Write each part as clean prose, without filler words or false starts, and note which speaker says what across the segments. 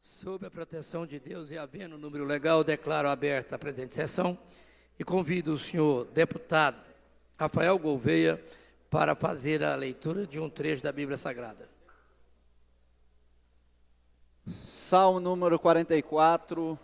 Speaker 1: Sob a proteção de Deus e havendo número legal, declaro aberta a presente sessão e convido o senhor deputado Rafael Gouveia para fazer a leitura de um trecho da Bíblia Sagrada.
Speaker 2: Salmo número 44.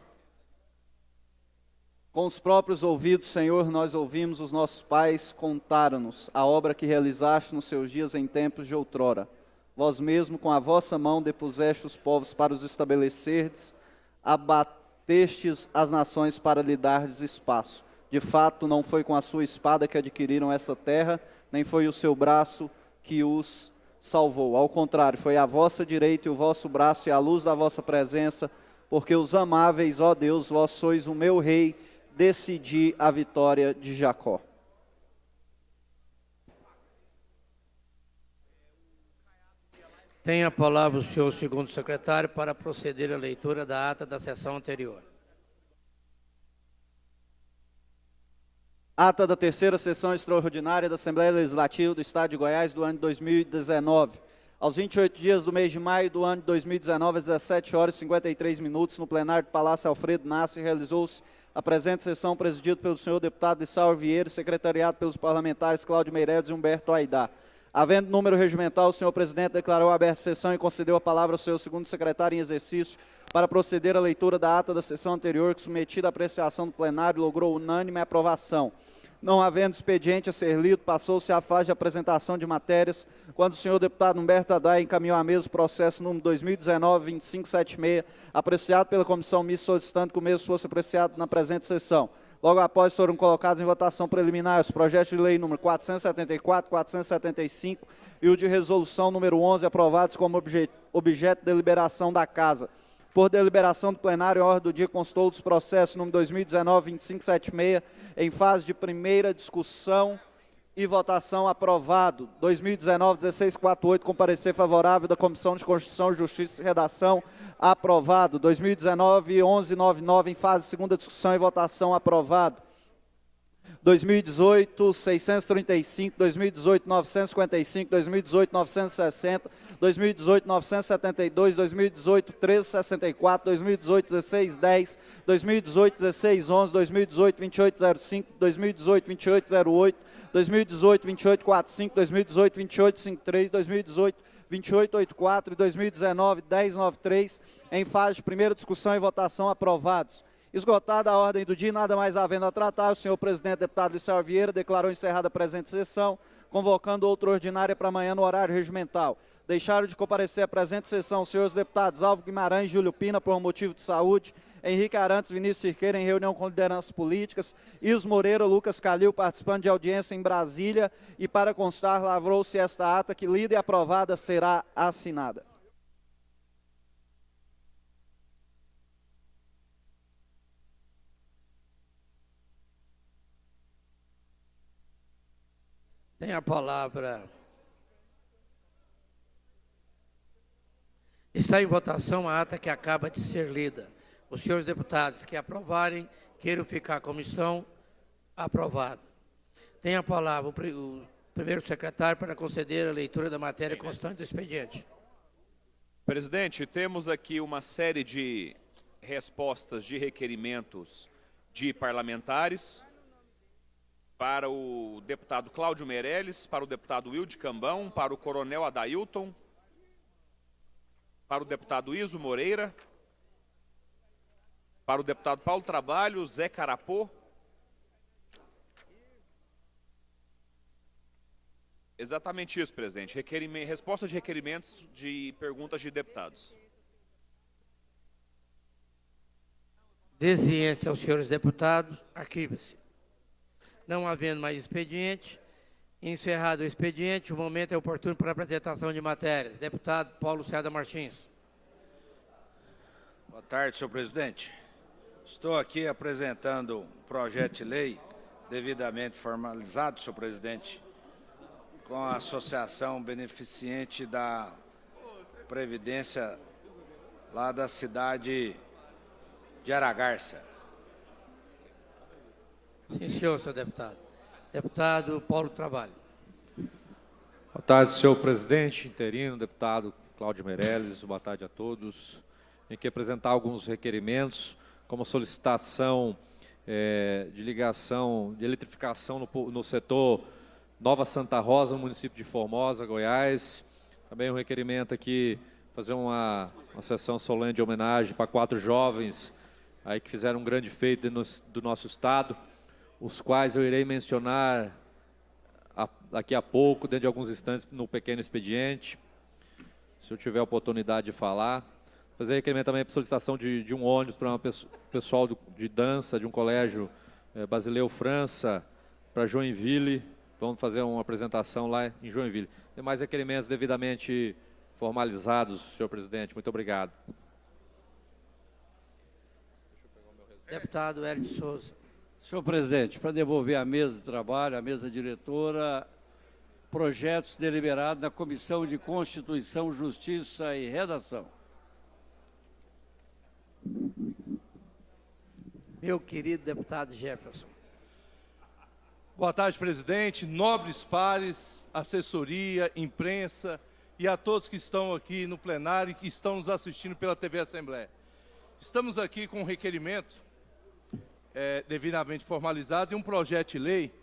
Speaker 2: Com os próprios ouvidos, Senhor, nós ouvimos os nossos pais contaram-nos a obra que realizaste nos seus dias em tempos de outrora. Vós mesmo com a vossa mão depuseste os povos para os estabelecerdes, abatestes as nações para lhe dardes espaço. De fato, não foi com a sua espada que adquiriram essa terra, nem foi o seu braço que os salvou. Ao contrário, foi a vossa direita e o vosso braço e a luz da vossa presença, porque os amáveis, ó Deus, vós sois o meu rei, decidi a vitória de Jacó.
Speaker 1: Tem a palavra o senhor segundo secretário para proceder à leitura da ata da sessão anterior.
Speaker 2: Ata da terceira sessão extraordinária da Assembleia Legislativa do Estado de Goiás do ano de 2019. Aos 28 dias do mês de maio do ano de 2019, às 17 horas e 53 minutos, no plenário do Palácio Alfredo Nasser, realizou-se a presente sessão presidida pelo senhor deputado Lissauer Vieira, secretariado pelos parlamentares Cláudio Meireles e Humberto Aidar. Havendo número regimental, o senhor presidente declarou aberta a sessão e concedeu a palavra ao seu segundo secretário em exercício para proceder à leitura da ata da sessão anterior, que, submetida à apreciação do plenário, logrou unânime aprovação. Não havendo expediente a ser lido, passou-se à fase de apresentação de matérias, quando o senhor deputado Humberto Aidar encaminhou à mesa o processo número 2019-2576, apreciado pela comissão mista, solicitando que o mesmo fosse apreciado na presente sessão. Logo após foram colocados em votação preliminar os projetos de lei número 474, 475 e o de resolução número 11, aprovados como objeto de deliberação da Casa. Por deliberação do plenário, em ordem do dia, constou dos processos número 2019-2576, em fase de primeira discussão e votação, aprovado. 2019-1648, com parecer favorável da Comissão de Constituição, Justiça e Redação, aprovado. 2019-1199, em fase de segunda discussão e votação, aprovado. 2018-635, 2018-955, 2018-960, 2018-972, 2018-1364, 2018-1610, 2018-1611, 2018-2805, 2018-2808, 2018-2845, 2018-2853, 2018-2884 e 2019-1093, em fase de primeira discussão e votação, aprovados. Esgotada a ordem do dia, nada mais havendo a tratar, o senhor presidente deputado Lissauer Vieira declarou encerrada a presente sessão, convocando outra ordinária para amanhã no horário regimental. Deixaram de comparecer à presente sessão os senhores deputados Alvo Guimarães e Júlio Pina por motivo de saúde, Henrique Arantes, Vinícius Cirqueira em reunião com lideranças políticas, Is Moreira, Lucas Calil participando de audiência em Brasília e, para constar, lavrou-se esta ata que, lida e aprovada, será assinada.
Speaker 1: Tem a palavra. Está em votação a ata que acaba de ser lida. Os senhores deputados que aprovarem, queiram ficar como estão, aprovado. Tem a palavra o primeiro secretário para conceder a leitura da matéria constante do expediente.
Speaker 3: Presidente, temos aqui uma série de respostas de requerimentos de parlamentares para o deputado Cláudio Meireles, para o deputado Wilde Cambão, para o coronel Adailton, para o deputado Iso Moreira, para o deputado Paulo Trabalho, Zé Carapô. Exatamente isso, presidente. Resposta de requerimentos de perguntas de deputados.
Speaker 1: Dê ciência aos senhores deputados, arquiva-se. Não havendo mais expediente, encerrado o expediente, o momento é oportuno para a apresentação de matérias. Deputado Paulo César Martins.
Speaker 4: Boa tarde, senhor presidente. Estou aqui apresentando um projeto de lei devidamente formalizado, senhor presidente, com a Associação Beneficiente da Previdência lá da cidade de Aragarça.
Speaker 1: Sim, senhor deputado. Deputado Paulo Trabalho.
Speaker 5: Boa tarde, senhor presidente interino, deputado Cláudio Meireles, boa tarde a todos. Vim aqui apresentar alguns requerimentos, como solicitação de ligação, de eletrificação no setor Nova Santa Rosa, no município de Formosa, Goiás. Também um requerimento aqui, fazer uma sessão solene de homenagem para 4 jovens aí que fizeram um grande feito do nosso estado, os quais eu irei mencionar daqui a pouco, dentro de alguns instantes, no pequeno expediente, se eu tiver a oportunidade de falar. Fazer requerimento também para solicitação de um ônibus para um pessoal de dança, de um colégio Basileu França, para Joinville. Vamos fazer uma apresentação lá em Joinville. Demais requerimentos devidamente formalizados, senhor presidente. Muito obrigado.
Speaker 1: Deputado Hélio de Souza.
Speaker 6: Senhor presidente, para devolver à mesa de trabalho, à mesa diretora, projetos deliberados na Comissão de Constituição, Justiça e Redação.
Speaker 1: Meu querido deputado Jefferson.
Speaker 7: Boa tarde, presidente, nobres pares, assessoria, imprensa e a todos que estão aqui no plenário e que estão nos assistindo pela TV Assembleia. Estamos aqui com um requerimento devidamente formalizado e um projeto de lei,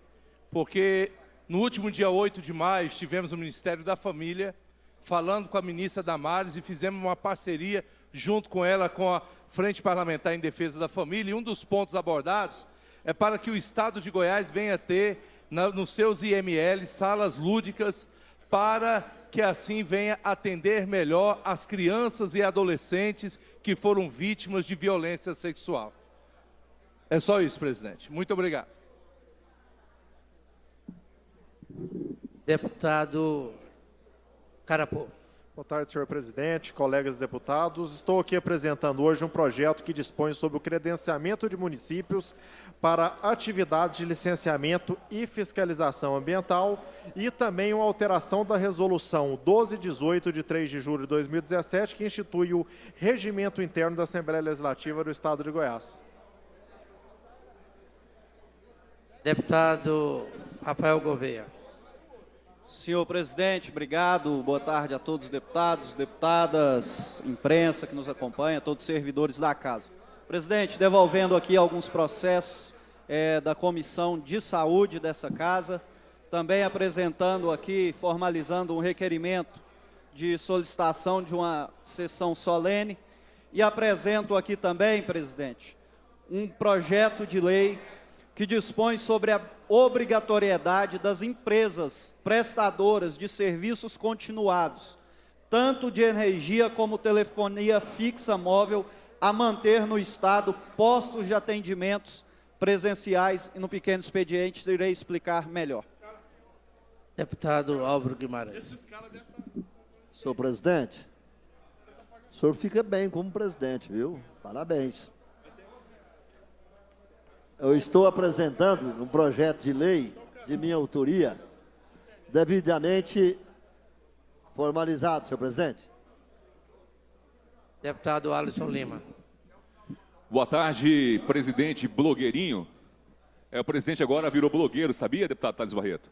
Speaker 7: porque no último dia 8 de maio estivemos no Ministério da Família falando com a ministra Damares e fizemos uma parceria junto com ela com a Frente Parlamentar em Defesa da Família, e um dos pontos abordados é para que o Estado de Goiás venha ter nos seus IML salas lúdicas, para que assim venha atender melhor as crianças e adolescentes que foram vítimas de violência sexual. É só isso, presidente. Muito obrigado.
Speaker 1: Deputado Carapô.
Speaker 8: Boa tarde, senhor presidente, colegas deputados. Estou aqui apresentando hoje um projeto que dispõe sobre o credenciamento de municípios para atividades de licenciamento e fiscalização ambiental e também uma alteração da resolução 1218 de 3 de julho de 2017, que institui o regimento interno da Assembleia Legislativa do Estado de Goiás.
Speaker 1: Deputado Rafael Gouveia.
Speaker 2: Senhor presidente, obrigado. Boa tarde a todos os deputados, deputadas, imprensa que nos acompanha, todos os servidores da casa. Presidente, devolvendo aqui alguns processos da Comissão de Saúde dessa casa, também apresentando aqui, formalizando um requerimento de solicitação de uma sessão solene, e apresento aqui também, presidente, um projeto de lei que dispõe sobre a obrigatoriedade das empresas prestadoras de serviços continuados, tanto de energia como telefonia fixa móvel, a manter no Estado postos de atendimentos presenciais, e no pequeno expediente irei explicar melhor.
Speaker 1: Deputado Álvaro Guimarães.
Speaker 9: Senhor presidente, o senhor fica bem como presidente, viu? Parabéns. Eu estou apresentando um projeto de lei de minha autoria, devidamente formalizado, senhor presidente.
Speaker 1: Deputado Alisson Lima.
Speaker 3: Boa tarde, presidente blogueirinho. O presidente agora virou blogueiro, sabia, deputado Thales Barreto?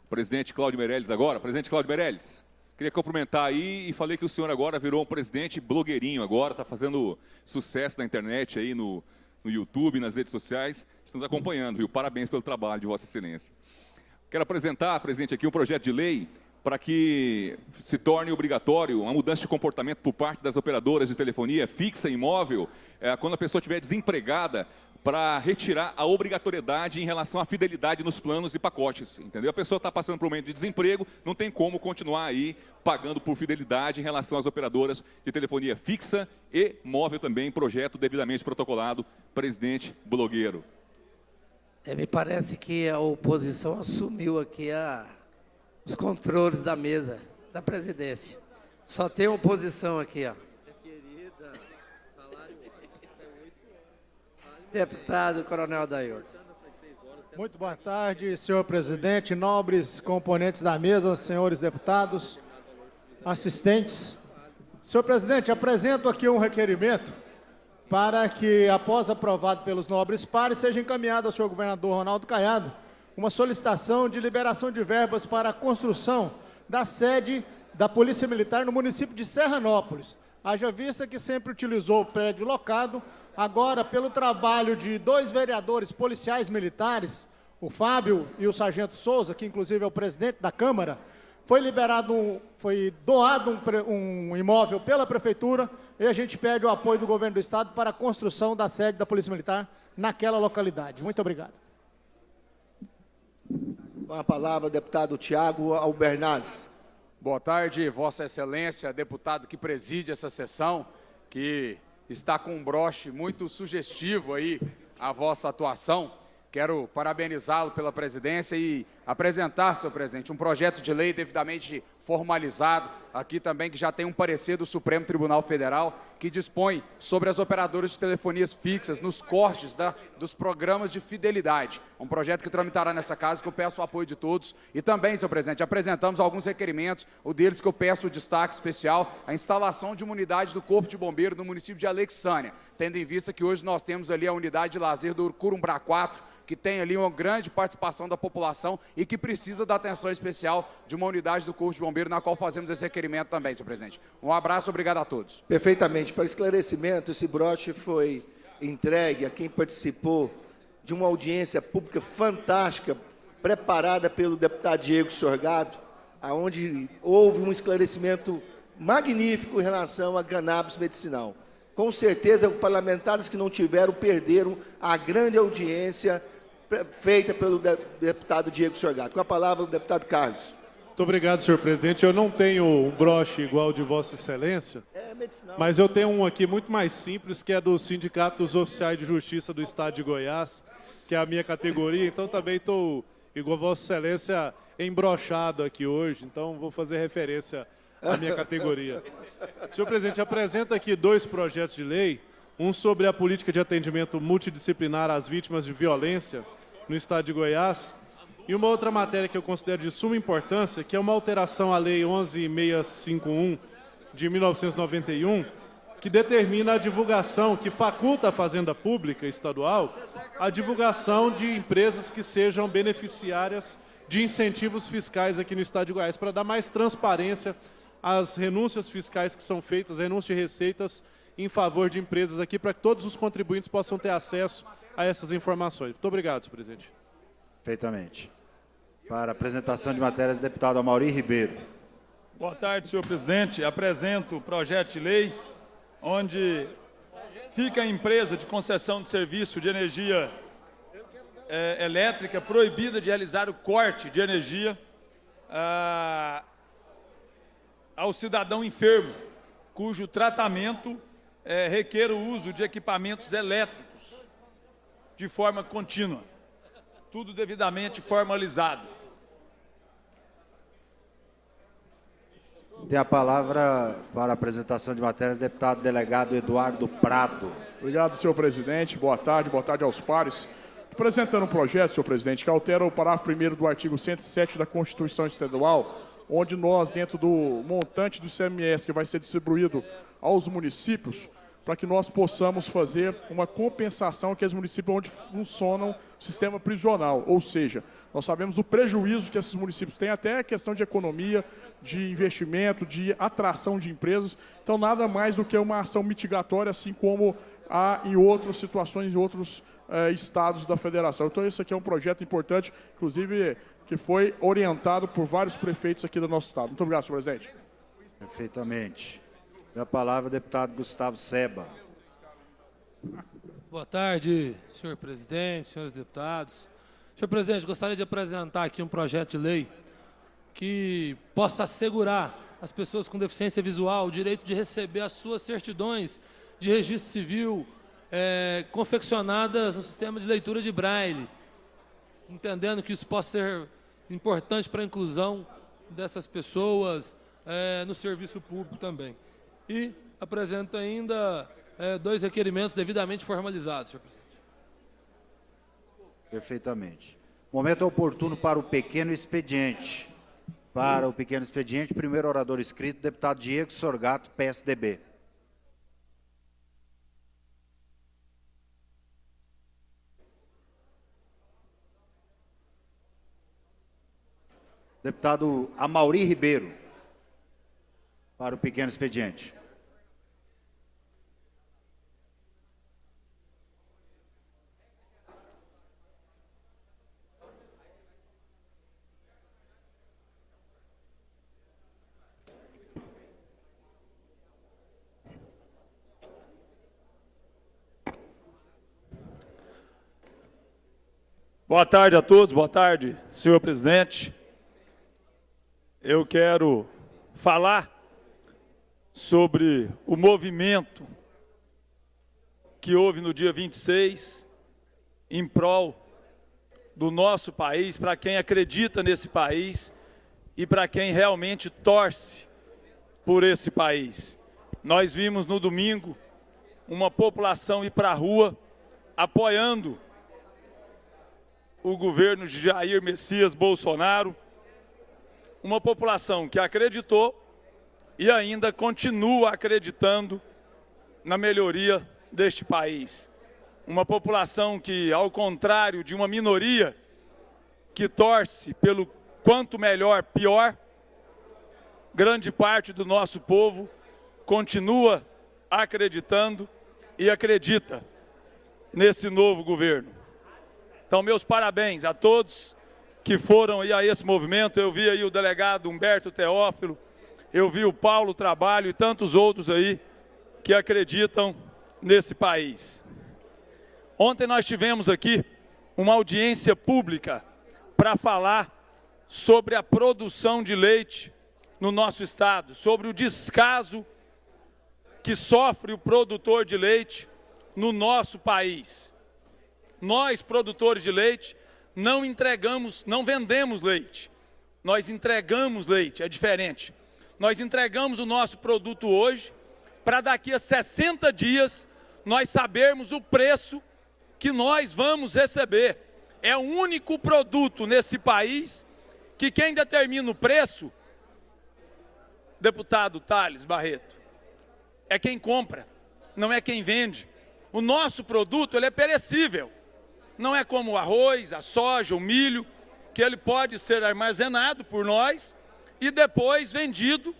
Speaker 3: O presidente Cláudio Meirelles agora. Presidente Cláudio Meirelles, queria cumprimentar aí e falei que o senhor agora virou um presidente blogueirinho agora, está fazendo sucesso na internet aí no YouTube, nas redes sociais. Estamos acompanhando, viu? Parabéns pelo trabalho de Vossa Excelência. Quero apresentar, presidente, aqui um projeto de lei para que se torne obrigatório uma mudança de comportamento por parte das operadoras de telefonia fixa e móvel, quando a pessoa estiver desempregada, para retirar a obrigatoriedade em relação à fidelidade nos planos e pacotes, entendeu? A pessoa está passando por um momento de desemprego, não tem como continuar aí pagando por fidelidade em relação às operadoras de telefonia fixa e móvel também, projeto devidamente protocolado, presidente blogueiro.
Speaker 1: Me parece que a oposição assumiu aqui os controles da mesa da presidência. Só tem oposição aqui, ó. Deputado Coronel Dailton.
Speaker 10: Muito boa tarde, senhor presidente, nobres componentes da mesa, senhores deputados, assistentes. Senhor presidente, apresento aqui um requerimento para que, após aprovado pelos nobres pares, seja encaminhado ao senhor governador Ronaldo Caiado uma solicitação de liberação de verbas para a construção da sede da Polícia Militar no município de Serranópolis, Haja vista que sempre utilizou o prédio locado, agora, pelo trabalho de 2 vereadores policiais militares, o Fábio e o Sargento Souza, que inclusive é o presidente da Câmara, foi doado um imóvel pela Prefeitura e a gente pede o apoio do Governo do Estado para a construção da sede da Polícia Militar naquela localidade. Muito obrigado.
Speaker 11: Com a palavra, o deputado Tiago Albernaz.
Speaker 12: Boa tarde, Vossa Excelência, deputado que preside essa sessão, que está com um broche muito sugestivo aí à vossa atuação. Quero parabenizá-lo pela presidência e apresentar, senhor presidente, um projeto de lei devidamente formalizado, aqui também que já tem um parecer do Supremo Tribunal Federal, que dispõe sobre as operadoras de telefonias fixas nos cortes dos programas de fidelidade. Um projeto que tramitará nessa casa, que eu peço o apoio de todos. E também, senhor presidente, apresentamos alguns requerimentos, o deles que eu peço o destaque especial, a instalação de uma unidade do Corpo de Bombeiro no município de Alexânia, tendo em vista que hoje nós temos ali a unidade de lazer do Curumbá 4, que tem ali uma grande participação da população e que precisa da atenção especial de uma unidade do Corpo de Bombeiro, na qual fazemos esse requerimento também, senhor presidente. Um abraço, obrigado a todos.
Speaker 11: Perfeitamente. Para esclarecimento, esse broche foi entregue a quem participou de uma audiência pública fantástica, preparada pelo deputado Diego Sorgado, onde houve um esclarecimento magnífico em relação a cannabis medicinal. Com certeza, os parlamentares que não tiveram perderam a grande audiência feita pelo deputado Diego Sorgado. Com a palavra, o deputado Carlos.
Speaker 8: Muito obrigado, senhor presidente. Eu não tenho um broche igual de Vossa Excelência, mas eu tenho um aqui muito mais simples, que é do Sindicato dos Oficiais de Justiça do Estado de Goiás, que é a minha categoria. Então, também estou, igual Vossa Excelência, embrochado aqui hoje. Então, vou fazer referência à minha categoria. Senhor presidente, apresento aqui 2 projetos de lei, um sobre a política de atendimento multidisciplinar às vítimas de violência no Estado de Goiás, e uma outra matéria que eu considero de suma importância, que é uma alteração à Lei 11.651, de 1991, que determina a divulgação, que faculta a Fazenda Pública Estadual a divulgação de empresas que sejam beneficiárias de incentivos fiscais aqui no Estado de Goiás, para dar mais transparência às renúncias fiscais que são feitas, renúncias de receitas em favor de empresas aqui, para que todos os contribuintes possam ter acesso a essas informações. Muito obrigado, senhor presidente.
Speaker 13: Perfeitamente. Para a apresentação de matérias, deputado Amaury Ribeiro.
Speaker 14: Boa tarde, senhor presidente. Apresento o projeto de lei onde fica a empresa de concessão de serviço de energia elétrica proibida de realizar o corte de energia ao cidadão enfermo, cujo tratamento requer o uso de equipamentos elétricos de forma contínua. Tudo devidamente formalizado.
Speaker 13: Tem a palavra para a apresentação de matérias, deputado delegado Eduardo Prado.
Speaker 15: Obrigado, senhor presidente. Boa tarde aos pares. Apresentando um projeto, senhor presidente, que altera o parágrafo 1º do artigo 107 da Constituição Estadual, onde nós, dentro do montante do ICMS que vai ser distribuído aos municípios, para que nós possamos fazer uma compensação aqueles municípios onde funciona o sistema prisional. Ou seja, nós sabemos o prejuízo que esses municípios têm, até a questão de economia, de investimento, de atração de empresas. Então, nada mais do que uma ação mitigatória, assim como há em outras situações, em outros estados da federação. Então, esse aqui é um projeto importante, inclusive, que foi orientado por vários prefeitos aqui do nosso estado. Muito obrigado, senhor presidente.
Speaker 13: Perfeitamente. A palavra, o deputado Gustavo Seba.
Speaker 16: Boa tarde, senhor presidente, senhores deputados. Senhor presidente, gostaria de apresentar aqui um projeto de lei que possa assegurar às pessoas com deficiência visual o direito de receber as suas certidões de registro civil confeccionadas no sistema de leitura de braille, entendendo que isso possa ser importante para a inclusão dessas pessoas no serviço público também. E apresento ainda 2 requerimentos devidamente formalizados, senhor presidente.
Speaker 13: Perfeitamente. Momento oportuno para o pequeno expediente. Para o pequeno expediente, primeiro orador inscrito, deputado Diego Sorgato, PSDB. Deputado Amaury Ribeiro, para o pequeno expediente.
Speaker 14: Boa tarde a todos, boa tarde, senhor presidente. Eu quero falar sobre o movimento que houve no dia 26 em prol do nosso país, para quem acredita nesse país e para quem realmente torce por esse país. Nós vimos no domingo uma população ir para a rua apoiando o governo de Jair Messias Bolsonaro, uma população que acreditou e ainda continua acreditando na melhoria deste país. Uma população que, ao contrário de uma minoria que torce pelo quanto melhor, pior, grande parte do nosso povo continua acreditando e acredita nesse novo governo. Então, meus parabéns a todos que foram aí a esse movimento. Eu vi aí o delegado Humberto Teófilo, eu vi o Paulo Trabalho e tantos outros aí que acreditam nesse país. Ontem nós tivemos aqui uma audiência pública para falar sobre a produção de leite no nosso estado, sobre o descaso que sofre o produtor de leite no nosso país. Nós, produtores de leite, não vendemos leite. Nós entregamos leite, é diferente. Nós entregamos o nosso produto hoje, para daqui a 60 dias nós sabermos o preço que nós vamos receber. É o único produto nesse país que quem determina o preço, deputado Thales Barreto, é quem compra, não é quem vende. O nosso produto, ele é perecível. Não é como o arroz, a soja, o milho, que ele pode ser armazenado por nós e depois vendido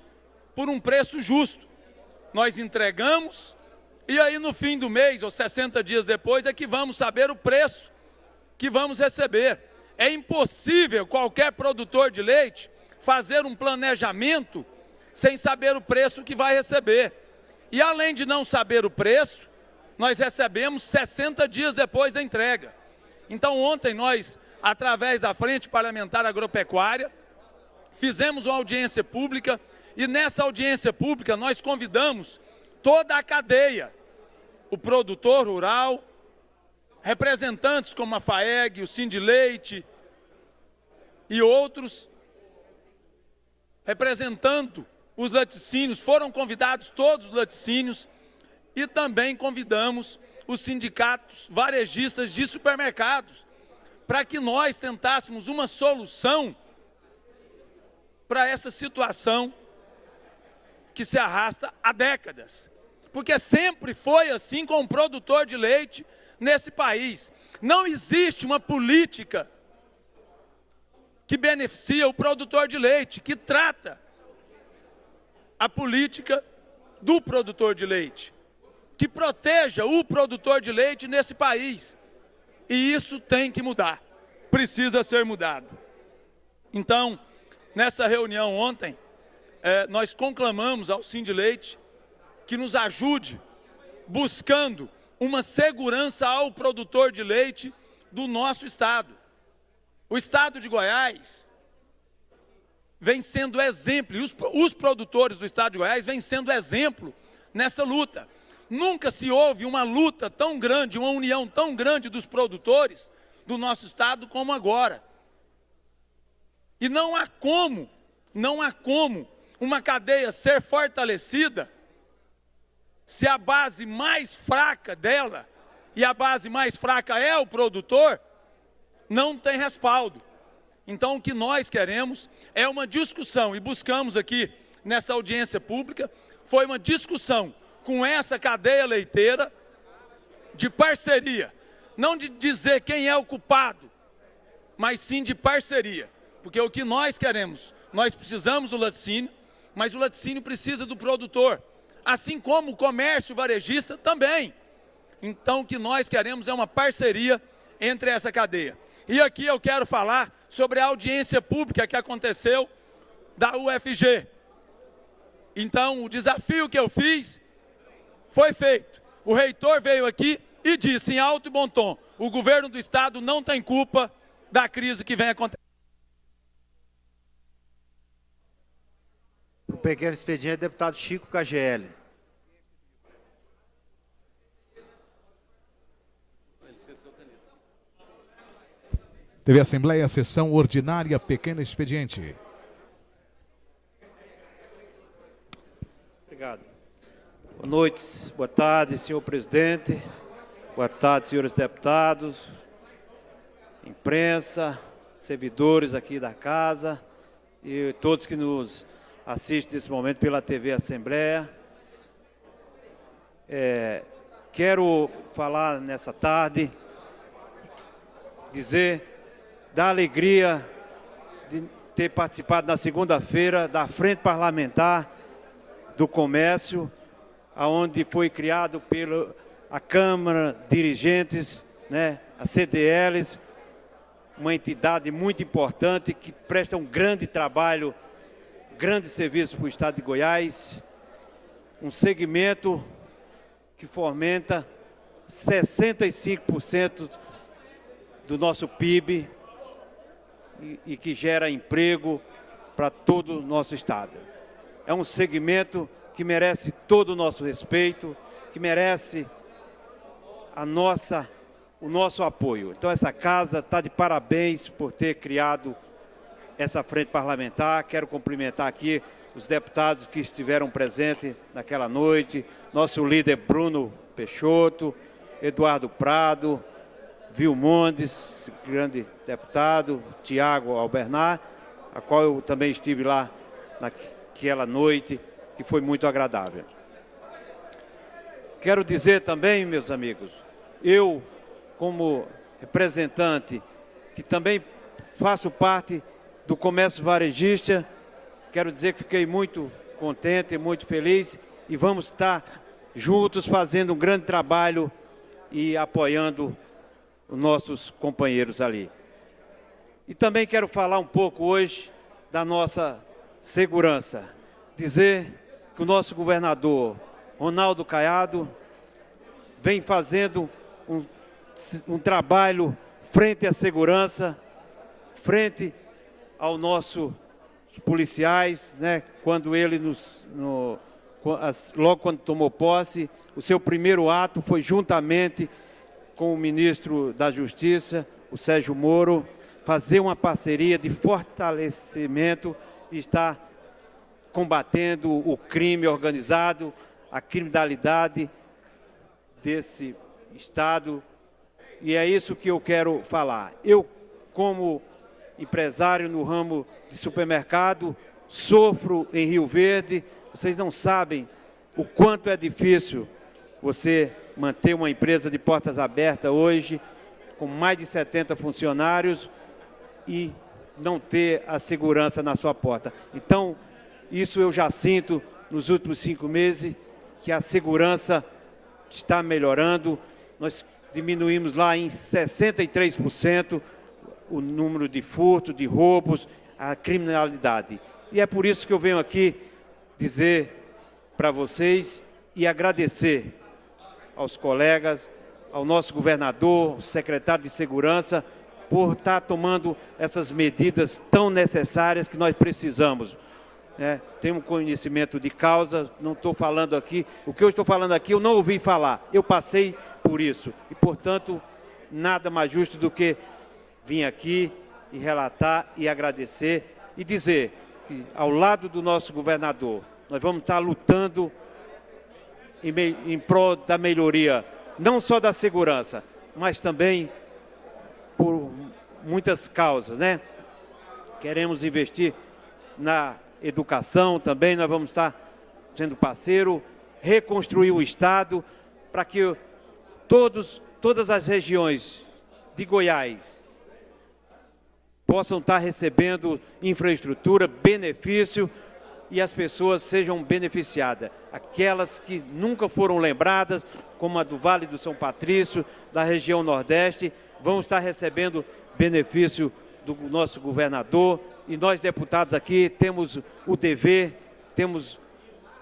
Speaker 14: por um preço justo. Nós entregamos e aí no fim do mês, ou 60 dias depois, é que vamos saber o preço que vamos receber. É impossível qualquer produtor de leite fazer um planejamento sem saber o preço que vai receber. E além de não saber o preço, nós recebemos 60 dias depois da entrega. Então ontem nós, através da Frente Parlamentar Agropecuária, fizemos uma audiência pública e nessa audiência pública nós convidamos toda a cadeia, o produtor rural, representantes como a FAEG, o Sindileite e outros, representando os laticínios, foram convidados todos os laticínios e também convidamos os sindicatos varejistas de supermercados, para que nós tentássemos uma solução para essa situação que se arrasta há décadas. Porque sempre foi assim com o produtor de leite nesse país. Não existe uma política que beneficia o produtor de leite, que trata a política do produtor de leite, que proteja o produtor de leite nesse país. E isso tem que mudar, precisa ser mudado. Então, nessa reunião ontem, nós conclamamos ao Sindileite que nos ajude buscando uma segurança ao produtor de leite do nosso estado. O estado de Goiás vem sendo exemplo, e os produtores do estado de Goiás vêm sendo exemplo nessa luta. Nunca se houve uma luta tão grande, uma união tão grande dos produtores do nosso estado como agora. E não há como uma cadeia ser fortalecida se a base mais fraca dela, e a base mais fraca é o produtor, não tem respaldo. Então o que nós queremos é uma discussão, e buscamos aqui nessa audiência pública, foi uma discussão com essa cadeia leiteira de parceria, não de dizer quem é o culpado, mas sim de parceria, porque o que nós queremos, nós precisamos do laticínio, mas o laticínio precisa do produtor, assim como o comércio varejista também. Então o que nós queremos é uma parceria entre essa cadeia. E aqui eu quero falar sobre a audiência pública que aconteceu da UFG. Então o desafio que eu fiz foi feito. O reitor veio aqui e disse em alto e bom tom: o governo do estado não tem culpa da crise que vem acontecendo.
Speaker 13: O pequeno expediente, deputado Chico KGL.
Speaker 17: TV Assembleia, sessão ordinária, pequeno expediente.
Speaker 18: Obrigado. Boa noite, boa tarde, senhor presidente. Boa tarde, senhores deputados, imprensa, servidores aqui da casa e todos que nos assistem nesse momento pela TV Assembleia. Quero falar nessa tarde, dizer da alegria de ter participado na segunda-feira da Frente Parlamentar do Comércio, onde foi criado pela Câmara, dirigentes, né, a CDLs, uma entidade muito importante que presta um grande trabalho, grande serviço para o Estado de Goiás, um segmento que fomenta 65% do nosso PIB e que gera emprego para todo o nosso Estado. É um segmento que merece todo o nosso respeito, que merece o nosso apoio. Então essa casa está de parabéns por ter criado essa frente parlamentar. Quero cumprimentar aqui os deputados que estiveram presentes naquela noite, nosso líder Bruno Peixoto, Eduardo Prado, Vilmondes, grande deputado, Tiago Albernaz, a qual eu também estive lá naquela noite, que foi muito agradável. Quero dizer também, meus amigos, eu, como representante, que também faço parte do comércio varejista, quero dizer que fiquei muito contente, muito feliz e vamos estar juntos fazendo um grande trabalho e apoiando os nossos companheiros ali. E também quero falar um pouco hoje da nossa segurança. Dizer que o nosso governador, Ronaldo Caiado, vem fazendo um trabalho frente à segurança, frente aos nossos policiais, né? Quando ele logo quando tomou posse, o seu primeiro ato foi juntamente com o ministro da Justiça, o Sérgio Moro, fazer uma parceria de fortalecimento e estar combatendo o crime organizado, a criminalidade desse Estado. E é isso que eu quero falar. Eu, como empresário no ramo de supermercado, sofro em Rio Verde. Vocês não sabem o quanto é difícil você manter uma empresa de portas abertas hoje, com mais de 70 funcionários e não ter a segurança na sua porta. Então, isso eu já sinto nos últimos 5 meses, que a segurança está melhorando. Nós diminuímos lá em 63% o número de furtos, de roubos, a criminalidade. E é por isso que eu venho aqui dizer para vocês e agradecer aos colegas, ao nosso governador, ao secretário de Segurança, por estar tomando essas medidas tão necessárias que nós precisamos. Tenho um conhecimento de causa, não estou falando aqui, o que eu estou falando aqui eu não ouvi falar, eu passei por isso. E, portanto, nada mais justo do que vir aqui e relatar e agradecer e dizer que, ao lado do nosso governador, nós vamos estar lutando em prol da melhoria, não só da segurança, mas também por muitas causas, né? Queremos investir na educação também, nós vamos estar sendo parceiro, reconstruir o Estado para que todas as regiões de Goiás possam estar recebendo infraestrutura, benefício e as pessoas sejam beneficiadas. Aquelas que nunca foram lembradas, como a do Vale do São Patrício, da região Nordeste, vão estar recebendo benefício do nosso governador. E nós, deputados aqui, temos o dever, temos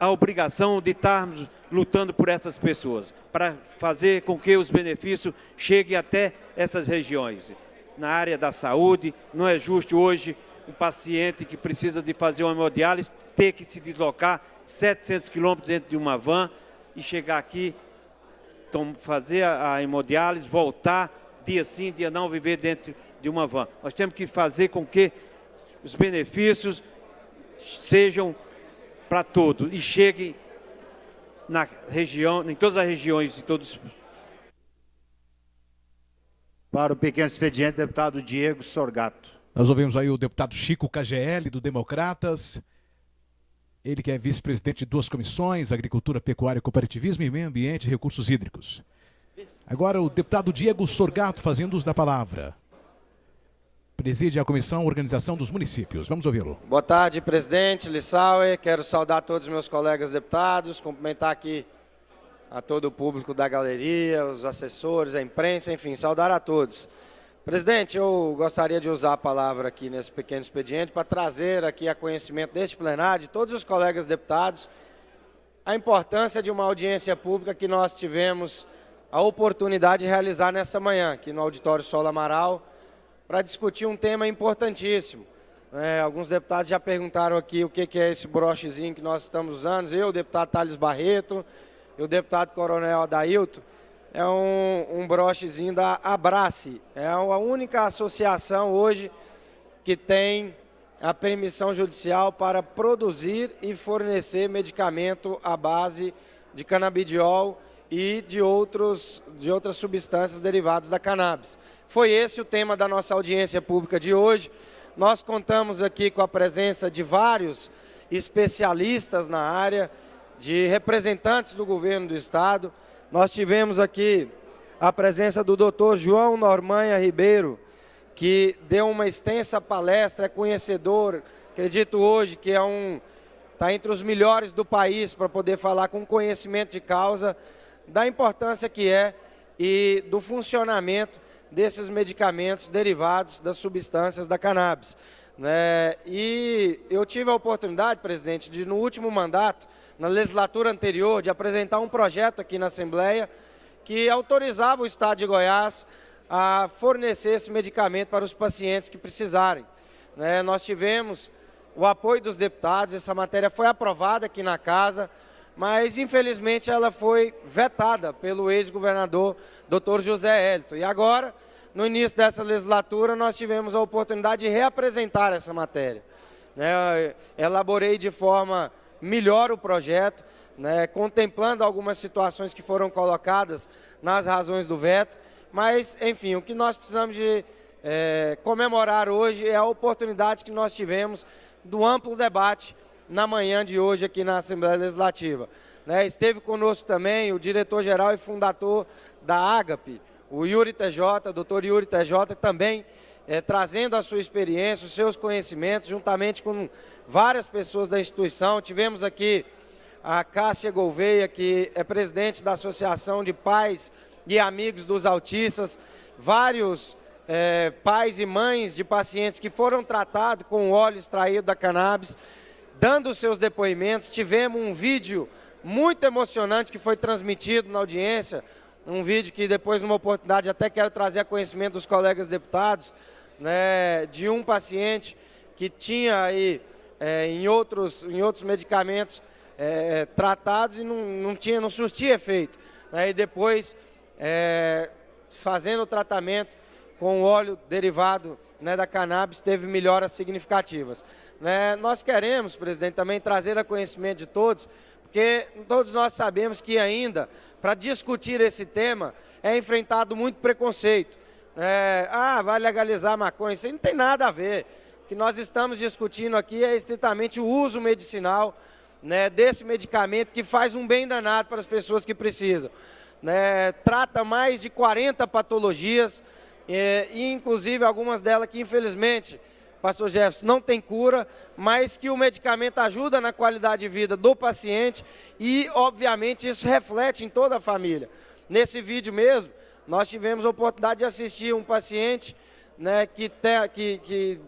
Speaker 18: a obrigação de estarmos lutando por essas pessoas, para fazer com que os benefícios cheguem até essas regiões. na área da saúde. Não é justo hoje um paciente que precisa de fazer uma hemodiálise ter que se deslocar 700 quilômetros dentro de uma van e chegar aqui, fazer a hemodiálise, voltar, dia sim, dia não, viver dentro de uma van. Nós temos que fazer com que os benefícios sejam para todos e cheguem na região, em todas as regiões, em todos.
Speaker 13: Para o pequeno expediente, deputado Diego Sorgato.
Speaker 17: Nós ouvimos aí o deputado Chico KGL, do Democratas. Ele que é vice-presidente de 2 comissões, Agricultura, Pecuária, Cooperativismo e Meio Ambiente e Recursos Hídricos. Agora o deputado Diego Sorgato, fazendo uso da palavra. Preside a Comissão Organização dos Municípios. Vamos ouvi-lo.
Speaker 19: Boa tarde, presidente Lissauer. Quero saudar todos os meus colegas deputados, cumprimentar aqui a todo o público da galeria, os assessores, a imprensa, enfim, saudar a todos. Presidente, eu gostaria de usar a palavra aqui nesse pequeno expediente para trazer aqui a conhecimento deste plenário, de todos os colegas deputados, a importância de uma audiência pública que nós tivemos a oportunidade de realizar nessa manhã, aqui no Auditório Solo Amaral, para discutir um tema importantíssimo. Alguns deputados já perguntaram aqui o que é esse brochezinho que nós estamos usando. Eu, o deputado Thales Barreto e o deputado Coronel Adailton. É um brochezinho da Abrace. É a única associação hoje que tem a permissão judicial para produzir e fornecer medicamento à base de canabidiol e de outras substâncias derivadas da cannabis. Foi esse o tema da nossa audiência pública de hoje. Nós contamos aqui com a presença de vários especialistas na área, de representantes do governo do Estado. Nós tivemos aqui a presença do doutor João Normanha Ribeiro, que deu uma extensa palestra, é conhecedor, acredito hoje que está entre os melhores do país para poder falar com conhecimento de causa da importância que é e do funcionamento desses medicamentos derivados das substâncias da cannabis. E eu tive a oportunidade, presidente, de no último mandato, na legislatura anterior, de apresentar um projeto aqui na Assembleia que autorizava o Estado de Goiás a fornecer esse medicamento para os pacientes que precisarem. Nós tivemos o apoio dos deputados, essa matéria foi aprovada aqui na Casa, mas infelizmente ela foi vetada pelo ex-governador Dr. José Hélito. E agora, no início dessa legislatura, nós tivemos a oportunidade de reapresentar essa matéria. Elaborei de forma melhor o projeto, contemplando algumas situações que foram colocadas nas razões do veto, mas, enfim, o que nós precisamos de comemorar hoje é a oportunidade que nós tivemos do amplo debate na manhã de hoje aqui na Assembleia Legislativa. Esteve conosco também o diretor-geral e fundador da Agape, o Yuri TJ, doutor Yuri TJ, também trazendo a sua experiência, os seus conhecimentos, juntamente com várias pessoas da instituição. Tivemos aqui a Cássia Gouveia, que é presidente da Associação de Pais e Amigos dos Autistas, vários pais e mães de pacientes que foram tratados com óleo extraído da cannabis, dando os seus depoimentos. Tivemos um vídeo muito emocionante que foi transmitido na audiência, um vídeo que depois, numa oportunidade, até quero trazer a conhecimento dos colegas deputados, de um paciente que tinha aí em outros medicamentos tratados e não surtia efeito. E depois, fazendo o tratamento com óleo derivado da cannabis, teve melhoras significativas. Nós queremos, presidente, também trazer a conhecimento de todos, porque todos nós sabemos que ainda, para discutir esse tema, é enfrentado muito preconceito. Vai legalizar a maconha, isso aí não tem nada a ver. O que nós estamos discutindo aqui é estritamente o uso medicinal desse medicamento que faz um bem danado para as pessoas que precisam. Trata mais de 40 patologias, e inclusive algumas delas que infelizmente, pastor Jefferson, não tem cura, mas que o medicamento ajuda na qualidade de vida do paciente e, obviamente, isso reflete em toda a família. Nesse vídeo mesmo, nós tivemos a oportunidade de assistir um paciente que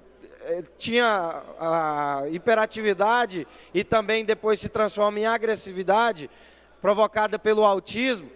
Speaker 19: tinha a hiperatividade e também depois se transforma em agressividade provocada pelo autismo,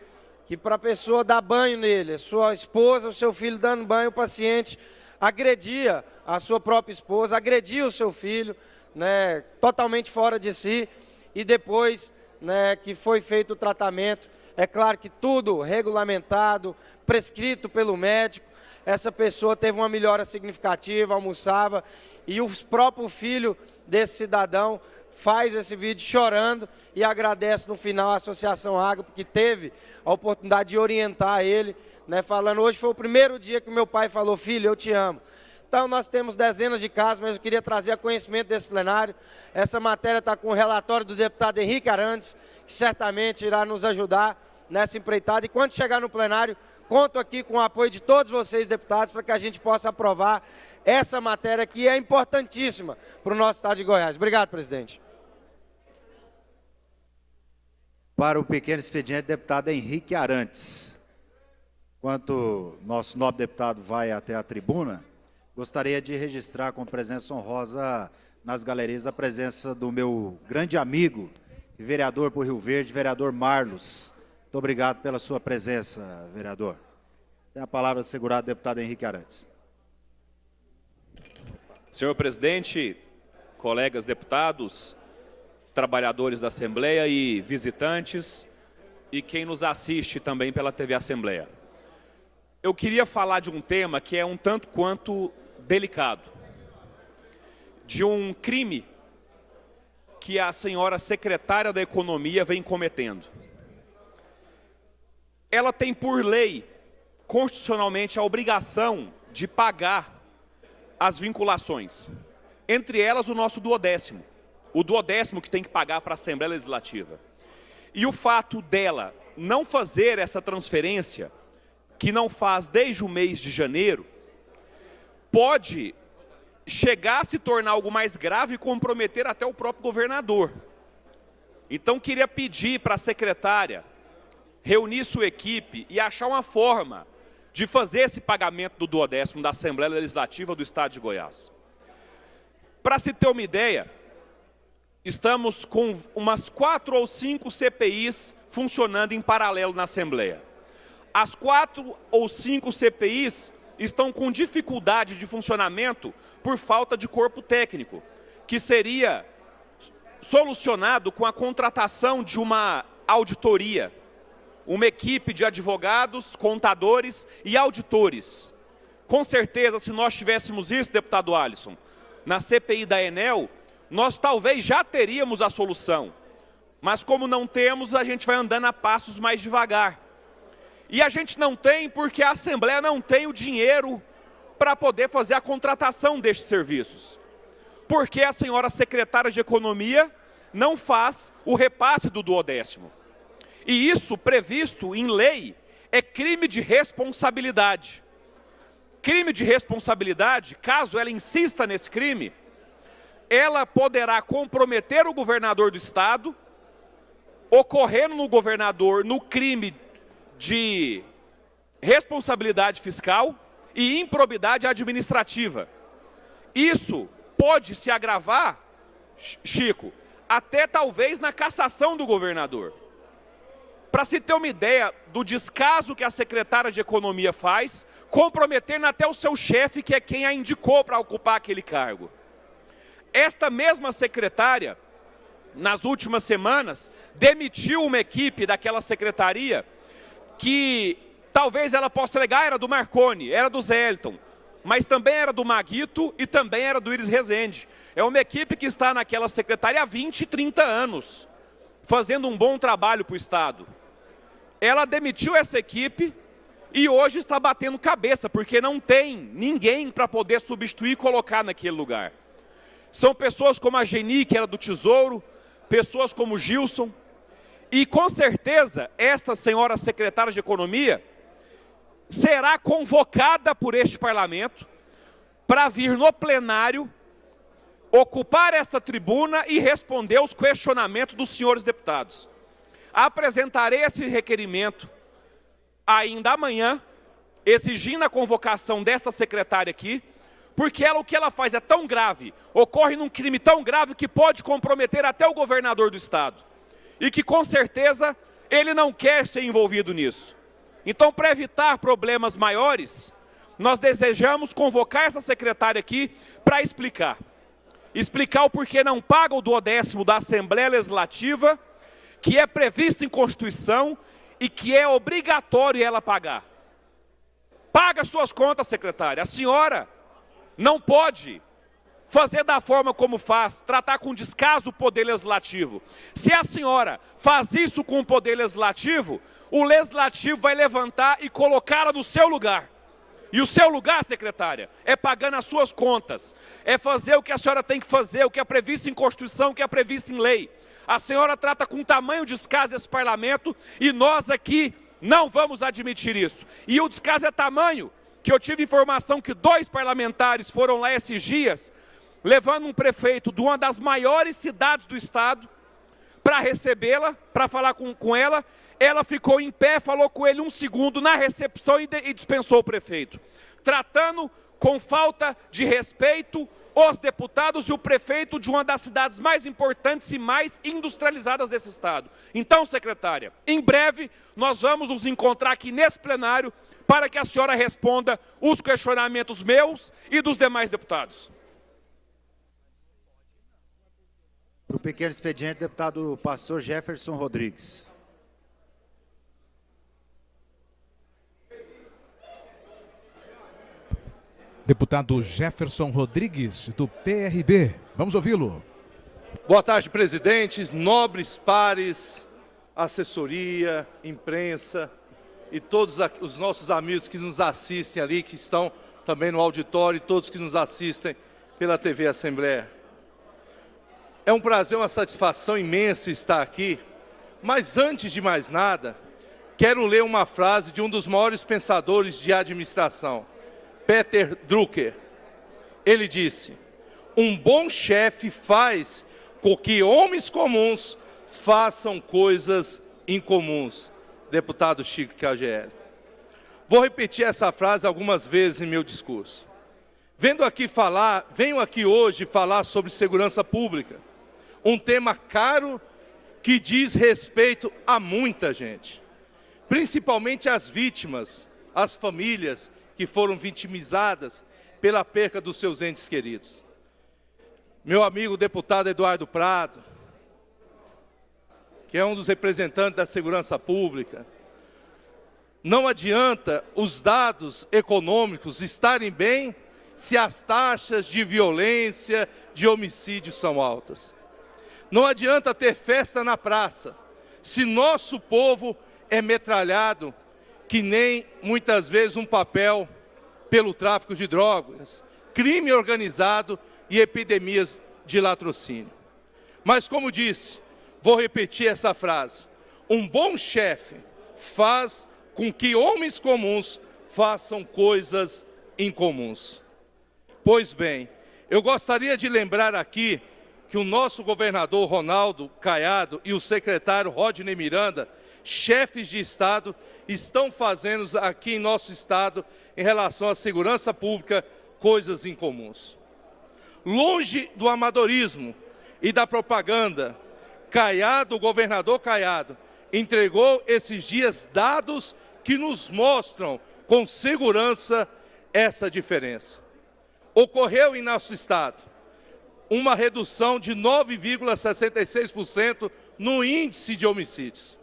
Speaker 19: que para a pessoa dar banho nele, sua esposa, o seu filho dando banho, o paciente agredia a sua própria esposa, agredia o seu filho, né, totalmente fora de si, e depois, né, que foi feito o tratamento, é claro que tudo regulamentado, prescrito pelo médico, essa pessoa teve uma melhora significativa, almoçava, e o próprio filho desse cidadão faz esse vídeo chorando e agradece no final a Associação Água, porque teve a oportunidade de orientar ele, né, falando, hoje foi o primeiro dia que meu pai falou, filho, eu te amo. Então, nós temos dezenas de casos, mas eu queria trazer a conhecimento desse plenário. Essa matéria está com o relatório do deputado Henrique Arantes, que certamente irá nos ajudar nessa empreitada. E quando chegar no plenário, conto aqui com o apoio de todos vocês, deputados, para que a gente possa aprovar essa matéria que é importantíssima para o nosso estado de Goiás. Obrigado, presidente.
Speaker 13: Para o pequeno expediente, deputado Henrique Arantes. Enquanto nosso nobre deputado vai até a tribuna, gostaria de registrar com presença honrosa nas galerias a presença do meu grande amigo e vereador por Rio Verde, vereador Marlos. Muito obrigado pela sua presença, vereador. Tem a palavra segurada, deputado Henrique Arantes.
Speaker 3: Senhor presidente, colegas deputados, trabalhadores da Assembleia e visitantes, e quem nos assiste também pela TV Assembleia. Eu queria falar de um tema que é um tanto quanto delicado, de um crime que a senhora secretária da Economia vem cometendo. Ela tem por lei, constitucionalmente, a obrigação de pagar as vinculações, entre elas o nosso duodécimo, o duodécimo que tem que pagar para a Assembleia Legislativa. E o fato dela não fazer essa transferência, que não faz desde o mês de janeiro, pode chegar a se tornar algo mais grave e comprometer até o próprio governador. Então, queria pedir para a secretária reunir sua equipe e achar uma forma de fazer esse pagamento do duodécimo da Assembleia Legislativa do Estado de Goiás. Para se ter uma ideia, estamos com umas 4 ou 5 CPIs funcionando em paralelo na Assembleia. As 4 ou 5 CPIs estão com dificuldade de funcionamento por falta de corpo técnico, que seria solucionado com a contratação de uma auditoria, uma equipe de advogados, contadores e auditores. Com certeza, se nós tivéssemos isso, deputado Alisson, na CPI da Enel, nós talvez já teríamos a solução. Mas como não temos, a gente vai andando a passos mais devagar. E a gente não tem porque a Assembleia não tem o dinheiro para poder fazer a contratação destes serviços. Porque a senhora secretária de Economia não faz o repasse do duodécimo. E isso, previsto em lei, é crime de responsabilidade. Crime de responsabilidade, caso ela insista nesse crime, ela poderá comprometer o governador do Estado, ocorrendo no governador no crime de responsabilidade fiscal e improbidade administrativa. Isso pode se agravar, Chico, até talvez na cassação do governador. Para se ter uma ideia do descaso que a secretária de Economia faz, comprometendo até o seu chefe, que é quem a indicou para ocupar aquele cargo. Esta mesma secretária, nas últimas semanas, demitiu uma equipe daquela secretaria que talvez ela possa alegar era do Marconi, era do Zélton, mas também era do Maguito e também era do Iris Rezende. É uma equipe que está naquela secretaria há 20, 30 anos, fazendo um bom trabalho para o Estado. Ela demitiu essa equipe e hoje está batendo cabeça, porque não tem ninguém para poder substituir e colocar naquele lugar. São pessoas como a Geni, que era do Tesouro, pessoas como o Gilson, e com certeza esta senhora secretária de Economia será convocada por este parlamento para vir no plenário, ocupar esta tribuna e responder aos questionamentos dos senhores deputados. Apresentarei esse requerimento ainda amanhã, exigindo a convocação desta secretária aqui, porque o que ela faz é tão grave, ocorre num crime tão grave que pode comprometer até o governador do Estado. E que com certeza ele não quer ser envolvido nisso. Então, para evitar problemas maiores, nós desejamos convocar essa secretária aqui para explicar o porquê não paga o 12º da Assembleia Legislativa, que é previsto em Constituição e que é obrigatório ela pagar. Paga suas contas, secretária. A senhora não pode fazer da forma como faz, tratar com descaso o Poder Legislativo. Se a senhora faz isso com o Poder Legislativo, o Legislativo vai levantar e colocá-la no seu lugar. E o seu lugar, secretária, é pagando as suas contas, é fazer o que a senhora tem que fazer, o que é previsto em Constituição, o que é previsto em lei. A senhora trata com tamanho descaso esse parlamento e nós aqui não vamos admitir isso. E o descaso é tamanho que eu tive informação que 2 parlamentares foram lá esses dias, levando um prefeito de uma das maiores cidades do estado para recebê-la, para falar com ela. Ela ficou em pé, falou com ele 1 segundo na recepção e dispensou o prefeito, tratando com falta de respeito os deputados e o prefeito de uma das cidades mais importantes e mais industrializadas desse estado. Então, secretária, em breve nós vamos nos encontrar aqui nesse plenário para que a senhora responda os questionamentos meus e dos demais deputados.
Speaker 13: Para o pequeno expediente, deputado pastor Jefferson Rodrigues.
Speaker 17: Deputado Jefferson Rodrigues, do PRB. Vamos ouvi-lo.
Speaker 7: Boa tarde, presidentes, nobres pares, assessoria, imprensa e todos os nossos amigos que nos assistem ali, que estão também no auditório, e todos que nos assistem pela TV Assembleia. É um prazer, uma satisfação imensa estar aqui, mas antes de mais nada, quero ler uma frase de um dos maiores pensadores de administração, Peter Drucker. Ele disse: um bom chefe faz com que homens comuns façam coisas incomuns. Deputado Chico KGL. Vou repetir essa frase algumas vezes em meu discurso. Venho aqui hoje falar sobre segurança pública, um tema caro que diz respeito a muita gente, principalmente as vítimas, as famílias que foram vitimizadas pela perca dos seus entes queridos. Meu amigo deputado Eduardo Prado, que é um dos representantes da segurança pública, não adianta os dados econômicos estarem bem se as taxas de violência, de homicídio são altas. Não adianta ter festa na praça se nosso povo é metralhado que nem, muitas vezes, um papel pelo tráfico de drogas, crime organizado e epidemias de latrocínio. Mas, como disse, vou repetir essa frase: um bom chefe faz com que homens comuns façam coisas incomuns. Pois bem, eu gostaria de lembrar aqui que o nosso governador Ronaldo Caiado e o secretário Rodney Miranda, chefes de Estado, estão fazendo aqui em nosso Estado, em relação à segurança pública, coisas incomuns. Longe do amadorismo e da propaganda, Caiado, o governador Caiado, entregou esses dias dados que nos mostram com segurança essa diferença. Ocorreu em nosso Estado uma redução de 9,66% no índice de homicídios.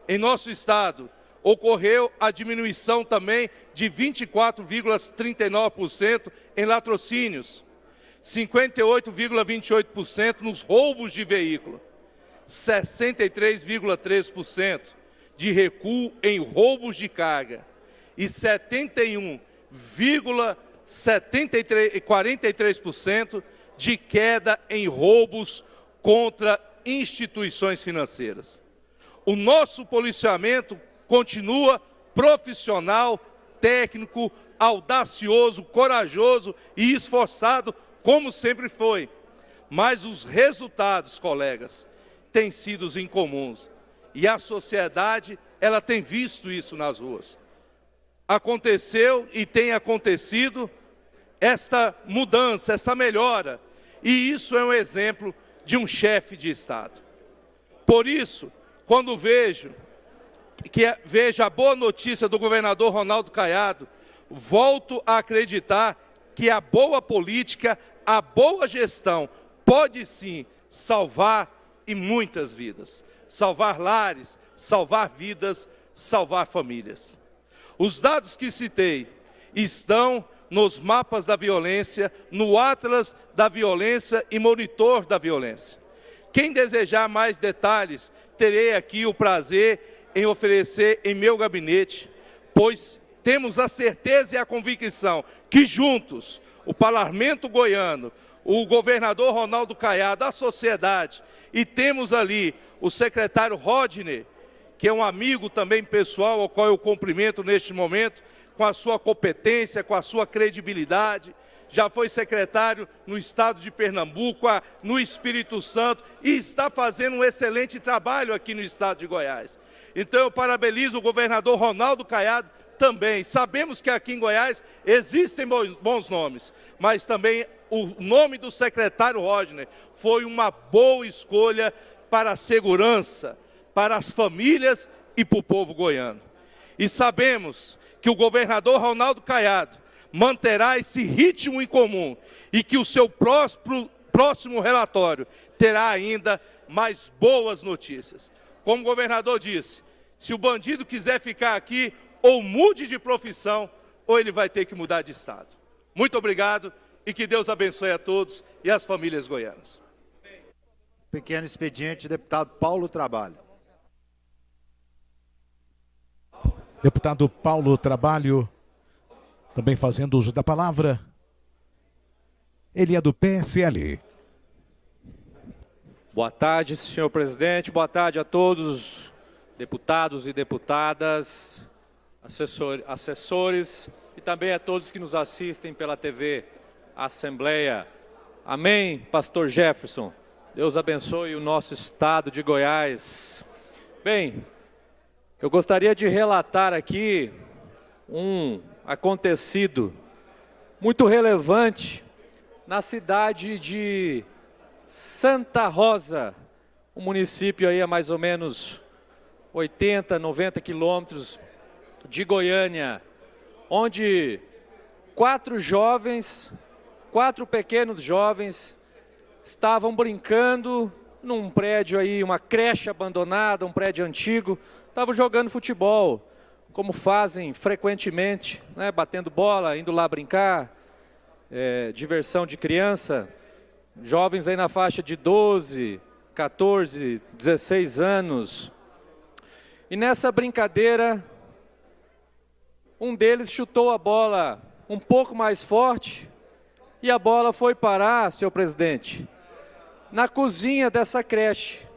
Speaker 7: Em nosso Estado, ocorreu a diminuição também de 24,39% em latrocínios, 58,28% nos roubos de veículo, 63,3% de recuo em roubos de carga e 71,43% de queda em roubos contra instituições financeiras. O nosso policiamento continua profissional, técnico, audacioso, corajoso e esforçado, como sempre foi. Mas os resultados, colegas, têm sido incomuns. E a sociedade, ela tem visto isso nas ruas. Aconteceu e tem acontecido esta mudança, essa melhora. E isso é um exemplo de um chefe de Estado. Por isso, quando vejo a boa notícia do governador Ronaldo Caiado,
Speaker 20: volto a acreditar que a boa política, a boa gestão pode sim salvar e muitas vidas. Salvar lares, salvar vidas, salvar famílias. Os dados que citei estão nos mapas da violência, no Atlas da Violência e Monitor da Violência. Quem desejar mais detalhes, terei aqui o prazer em oferecer em meu gabinete, pois temos a certeza e a convicção que juntos, o Parlamento goiano, o governador Ronaldo Caiado, a sociedade, e temos ali o secretário Rodney, que é um amigo também pessoal, ao qual eu cumprimento neste momento, com a sua competência, com a sua credibilidade, já foi secretário no estado de Pernambuco, no Espírito Santo, e está fazendo um excelente trabalho aqui no estado de Goiás. Então eu parabenizo o governador Ronaldo Caiado também. Sabemos que aqui em Goiás existem bons nomes, mas também o nome do secretário Rodney foi uma boa escolha para a segurança, para as famílias e para o povo goiano. E sabemos que o governador Ronaldo Caiado manterá esse ritmo em comum e que o seu próximo relatório terá ainda mais boas notícias. Como o governador disse, se o bandido quiser ficar aqui, ou mude de profissão, ou ele vai ter que mudar de estado. Muito obrigado e que Deus abençoe a todos e as famílias goianas.
Speaker 13: Pequeno expediente, deputado Paulo Trabalho.
Speaker 17: Deputado Paulo Trabalho, também fazendo uso da palavra. Ele é do PSL.
Speaker 5: Boa tarde, senhor presidente. Boa tarde a todos, deputados e deputadas, assessores e também a todos que nos assistem pela TV Assembleia. Amém, pastor Jefferson. Deus abençoe o nosso estado de Goiás. Bem, eu gostaria de relatar aqui um acontecido muito relevante na cidade de Santa Rosa, um município aí a mais ou menos 80, 90 quilômetros de Goiânia, onde quatro pequenos jovens estavam brincando num prédio aí, uma creche abandonada, um prédio antigo, estavam jogando futebol, como fazem frequentemente, né, batendo bola, indo lá brincar, diversão de criança, jovens aí na faixa de 12, 14, 16 anos. E nessa brincadeira, um deles chutou a bola um pouco mais forte e a bola foi parar, senhor presidente, na cozinha dessa creche.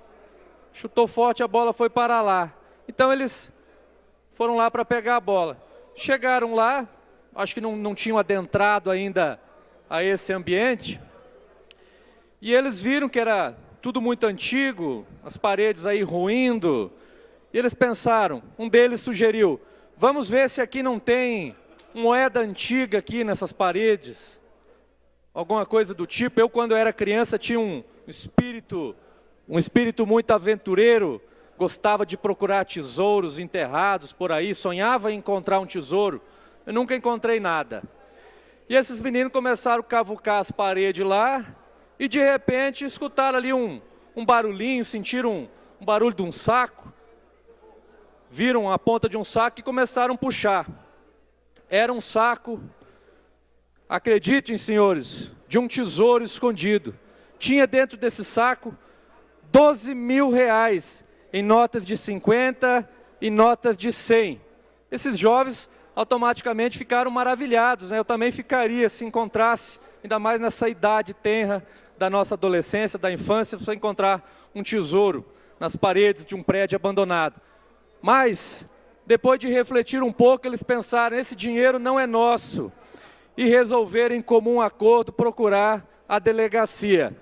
Speaker 5: Chutou forte, a bola foi parar lá. Então eles foram lá para pegar a bola. Chegaram lá, acho que não tinham adentrado ainda a esse ambiente, e eles viram que era tudo muito antigo, as paredes aí ruindo, e eles pensaram, um deles sugeriu, vamos ver se aqui não tem moeda antiga aqui nessas paredes, alguma coisa do tipo. Eu, quando eu era criança, tinha um espírito muito aventureiro, gostava de procurar tesouros enterrados por aí, sonhava em encontrar um tesouro. Eu nunca encontrei nada. E esses meninos começaram a cavucar as paredes lá e, de repente, escutaram ali um barulhinho, sentiram um barulho de um saco, viram a ponta de um saco e começaram a puxar. Era um saco, acreditem, senhores, de um tesouro escondido. Tinha dentro desse saco 12 mil reais em notas de 50 e notas de 100. Esses jovens automaticamente ficaram maravilhados, né? Eu também ficaria se encontrasse, ainda mais nessa idade tenra da nossa adolescência, da infância, você encontrar um tesouro nas paredes de um prédio abandonado. Mas, depois de refletir um pouco, eles pensaram, esse dinheiro não é nosso, e resolveram em comum acordo procurar a delegacia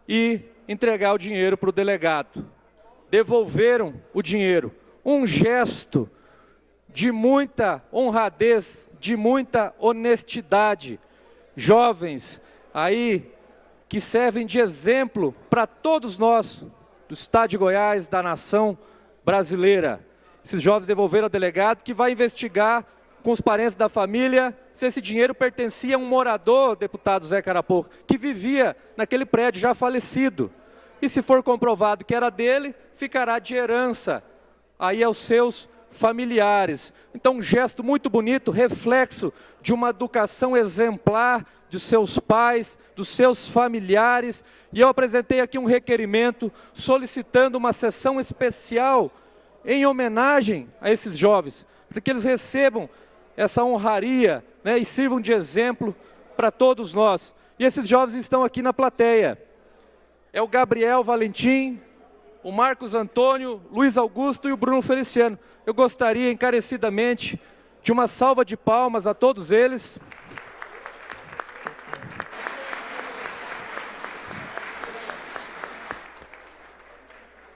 Speaker 5: e entregar o dinheiro para o delegado. Devolveram o dinheiro, um gesto de muita honradez, de muita honestidade. Jovens aí que servem de exemplo para todos nós, do estado de Goiás, da nação brasileira. Esses jovens devolveram ao delegado, que vai investigar
Speaker 21: com os parentes da família se esse dinheiro pertencia a um morador, deputado Zé Carapoco, que vivia naquele prédio já falecido. E se for comprovado que era dele, ficará de herança aí aos seus familiares. Então, um gesto muito bonito, reflexo de uma educação exemplar de seus pais, dos seus familiares. E eu apresentei aqui um requerimento solicitando uma sessão especial em homenagem a esses jovens, para que eles recebam essa honraria, né, e sirvam de exemplo para todos nós. E esses jovens estão aqui na plateia. É o Gabriel Valentim, o Marcos Antônio, Luiz Augusto e o Bruno Feliciano. Eu gostaria encarecidamente de uma salva de palmas a todos eles.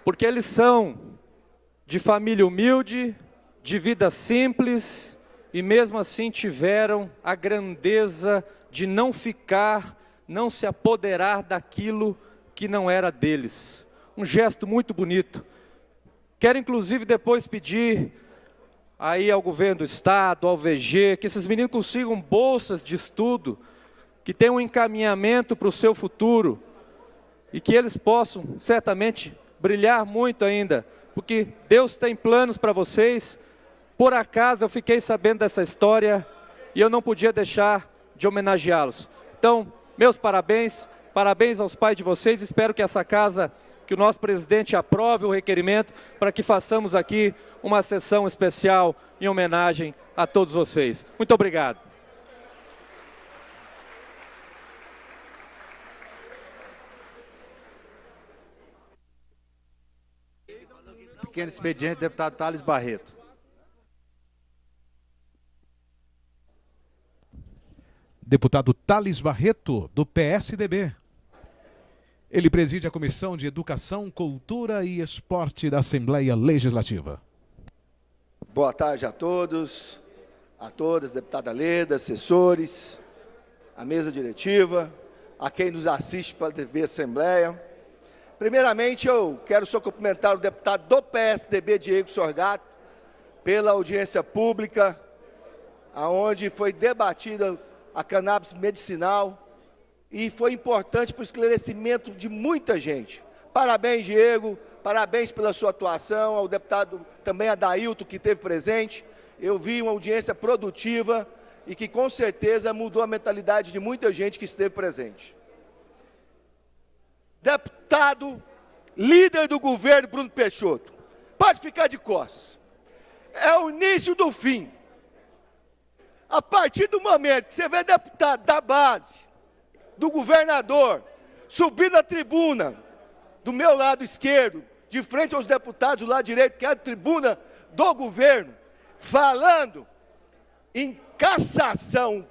Speaker 21: Porque eles são de família humilde, de vida simples, e mesmo assim tiveram a grandeza de não ficar, não se apoderar daquilo que não era deles. Um gesto muito bonito. Quero inclusive depois pedir aí ao governo do estado, ao VG, que esses meninos consigam bolsas de estudo, que tenham um encaminhamento para o seu futuro, e que eles possam certamente brilhar muito ainda, porque Deus tem planos para vocês. Por acaso eu fiquei sabendo dessa história e eu não podia deixar de homenageá-los. Então, meus parabéns, parabéns aos pais de vocês. Espero que essa casa, que o nosso presidente aprove o requerimento para que façamos aqui uma sessão especial em homenagem a todos vocês. Muito obrigado.
Speaker 13: Pequeno expediente, deputado Thales Barreto.
Speaker 17: Deputado Thales Barreto, do PSDB. Ele preside a Comissão de Educação, Cultura e Esporte da Assembleia Legislativa.
Speaker 11: Boa tarde a todos, a todas, deputada Leda, assessores, a mesa diretiva, a quem nos assiste pela TV Assembleia. Primeiramente, eu quero só cumprimentar o deputado do PSDB, Diego Sorgato, pela audiência pública, onde foi debatida a cannabis medicinal e foi importante para o esclarecimento de muita gente. Parabéns, Diego, parabéns pela sua atuação, ao deputado também Adailton, que esteve presente. Eu vi uma audiência produtiva e que com certeza mudou a mentalidade de muita gente que esteve presente. Deputado, líder do governo, Bruno Peixoto, pode ficar de costas. É o início do fim. A partir do momento que você vê deputado da base, do governador, subir na tribuna, do meu lado esquerdo, de frente aos deputados do lado direito, que é a tribuna do governo, falando em cassação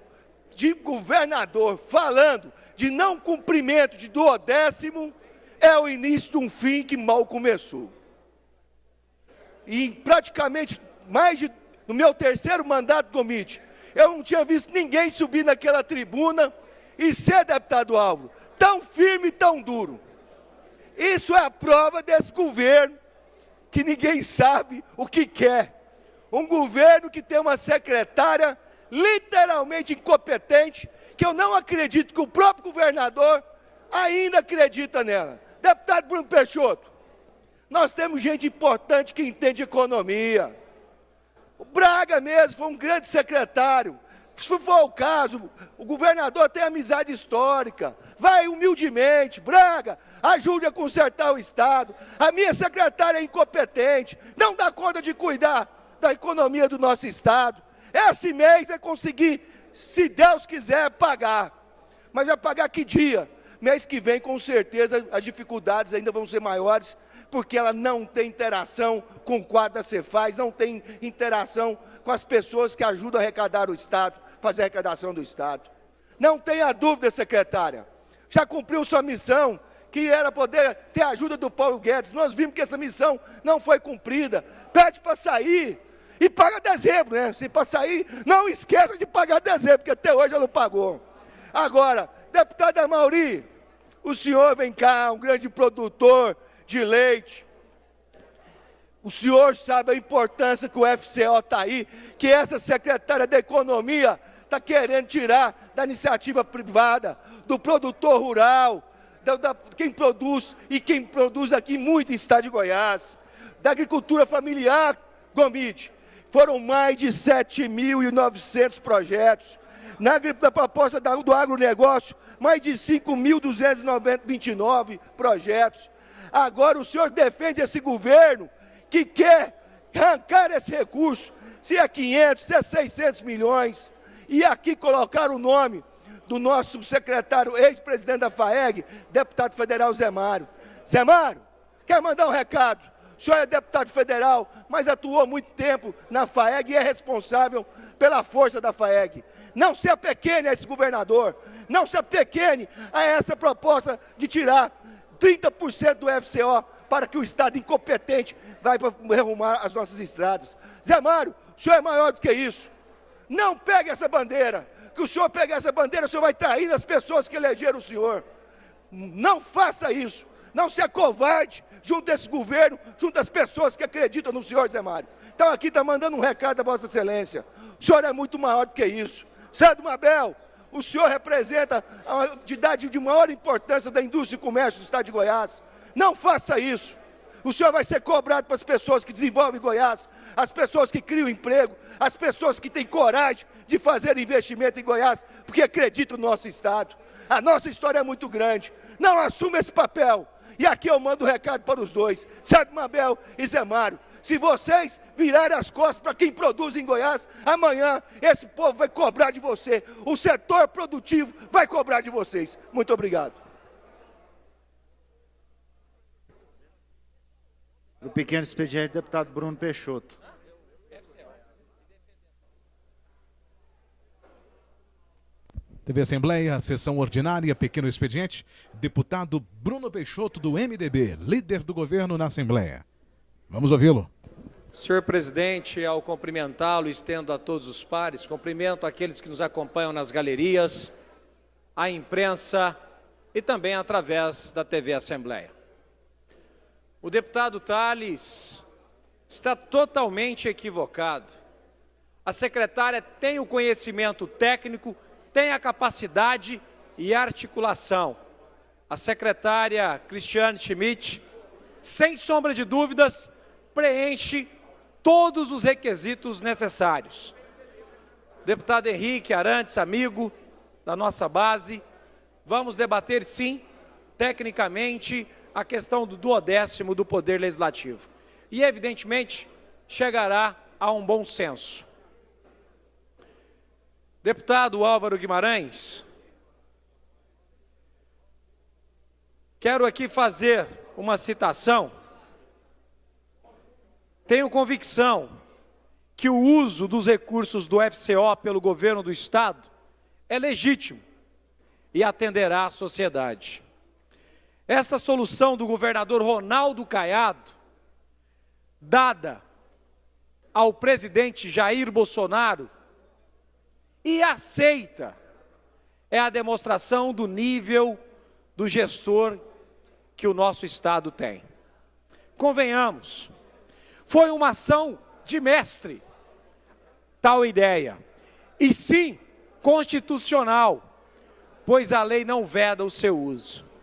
Speaker 11: de governador, falando de não cumprimento de 12º, é o início de um fim que mal começou. E praticamente no meu terceiro mandato do MIT, eu não tinha visto ninguém subir naquela tribuna e ser deputado Álvaro, tão firme e tão duro. Isso é a prova desse governo, que ninguém sabe o que quer. Um governo que tem uma secretária literalmente incompetente, que eu não acredito que o próprio governador ainda acredita nela. Deputado Bruno Peixoto, nós temos gente importante que entende economia. O Braga mesmo foi um grande secretário. Se for o caso, o governador tem amizade histórica. Vai humildemente, Braga, ajude a consertar o Estado. A minha secretária é incompetente, não dá conta de cuidar da economia do nosso Estado. Esse mês vai conseguir, se Deus quiser, pagar. Mas vai pagar que dia? Mês que vem, com certeza, as dificuldades ainda vão ser maiores, porque ela não tem interação com o quadro da Cefaz, não tem interação com as pessoas que ajudam a arrecadar o Estado, fazer a arrecadação do Estado. Não tenha dúvida, secretária, já cumpriu sua missão, que era poder ter a ajuda do Paulo Guedes. Nós vimos que essa missão não foi cumprida. Pede para sair e paga dezembro, né? Se para sair, não esqueça de pagar dezembro, porque até hoje ela não pagou. Agora, deputada Amauri, o senhor vem cá, um grande produtor de leite. O senhor sabe a importância que o FCO está aí, que essa secretária da Economia está querendo tirar da iniciativa privada, do produtor rural, quem produz, e quem produz aqui muito em estado de Goiás, da agricultura familiar, Gomide. Foram mais de 7.900 projetos. Na proposta do agronegócio, mais de 5.229 projetos. Agora o senhor defende esse governo que quer arrancar esse recurso, se é 500, se é 600 milhões, e aqui colocar o nome do nosso secretário, ex-presidente da FAEG, deputado federal Zé Mário. Zé Mário, quer mandar um recado? O senhor é deputado federal, mas atuou muito tempo na FAEG e é responsável pela força da FAEG. Não se apequene a esse governador, não se apequene a essa proposta de tirar 30% do FCO para que o Estado incompetente vai para arrumar as nossas estradas. Zé Mário, o senhor é maior do que isso. Não pegue essa bandeira, que o senhor pegar essa bandeira, o senhor vai traindo as pessoas que elegeram o senhor. Não faça isso, não se acovarde junto desse governo, junto das pessoas que acreditam no senhor, Zé Mário. Então aqui está mandando um recado a Vossa Excelência. O senhor é muito maior do que isso. Sérgio Mabel, o senhor representa a entidade de maior importância da indústria e comércio do estado de Goiás. Não faça isso. O senhor vai ser cobrado para as pessoas que desenvolvem Goiás, as pessoas que criam emprego, as pessoas que têm coragem de fazer investimento em Goiás, porque acreditam no nosso estado. A nossa história é muito grande. Não assuma esse papel. E aqui eu mando um recado para os dois, Sérgio Mabel e Zé Mário. Se vocês virarem as costas para quem produz em Goiás, amanhã esse povo vai cobrar de você. O setor produtivo vai cobrar de vocês. Muito obrigado.
Speaker 13: No pequeno expediente, deputado Bruno Peixoto.
Speaker 17: TV Assembleia, sessão ordinária, pequeno expediente, deputado Bruno Peixoto, do MDB, líder do governo na Assembleia. Vamos ouvi-lo.
Speaker 21: Senhor presidente, ao cumprimentá-lo, estendo a todos os pares, cumprimento aqueles que nos acompanham nas galerias, a imprensa e também através da TV Assembleia. O deputado Tales está totalmente equivocado. A secretária tem o conhecimento técnico, tem a capacidade e articulação. A secretária Cristiane Schmidt, sem sombra de dúvidas, preenche todos os requisitos necessários. Deputado Henrique Arantes, amigo da nossa base, vamos debater sim, tecnicamente, a questão do 12º do Poder Legislativo. E, evidentemente, chegará a um bom senso. Deputado Álvaro Guimarães, quero aqui fazer uma citação. Tenho convicção que o uso dos recursos do FCO pelo governo do Estado é legítimo e atenderá à sociedade. Essa solução do governador Ronaldo Caiado, dada ao presidente Jair Bolsonaro e aceita, é a demonstração do nível do gestor que o nosso Estado tem. Convenhamos, foi uma ação de mestre, tal ideia, e sim, constitucional, pois a lei não veda o seu uso.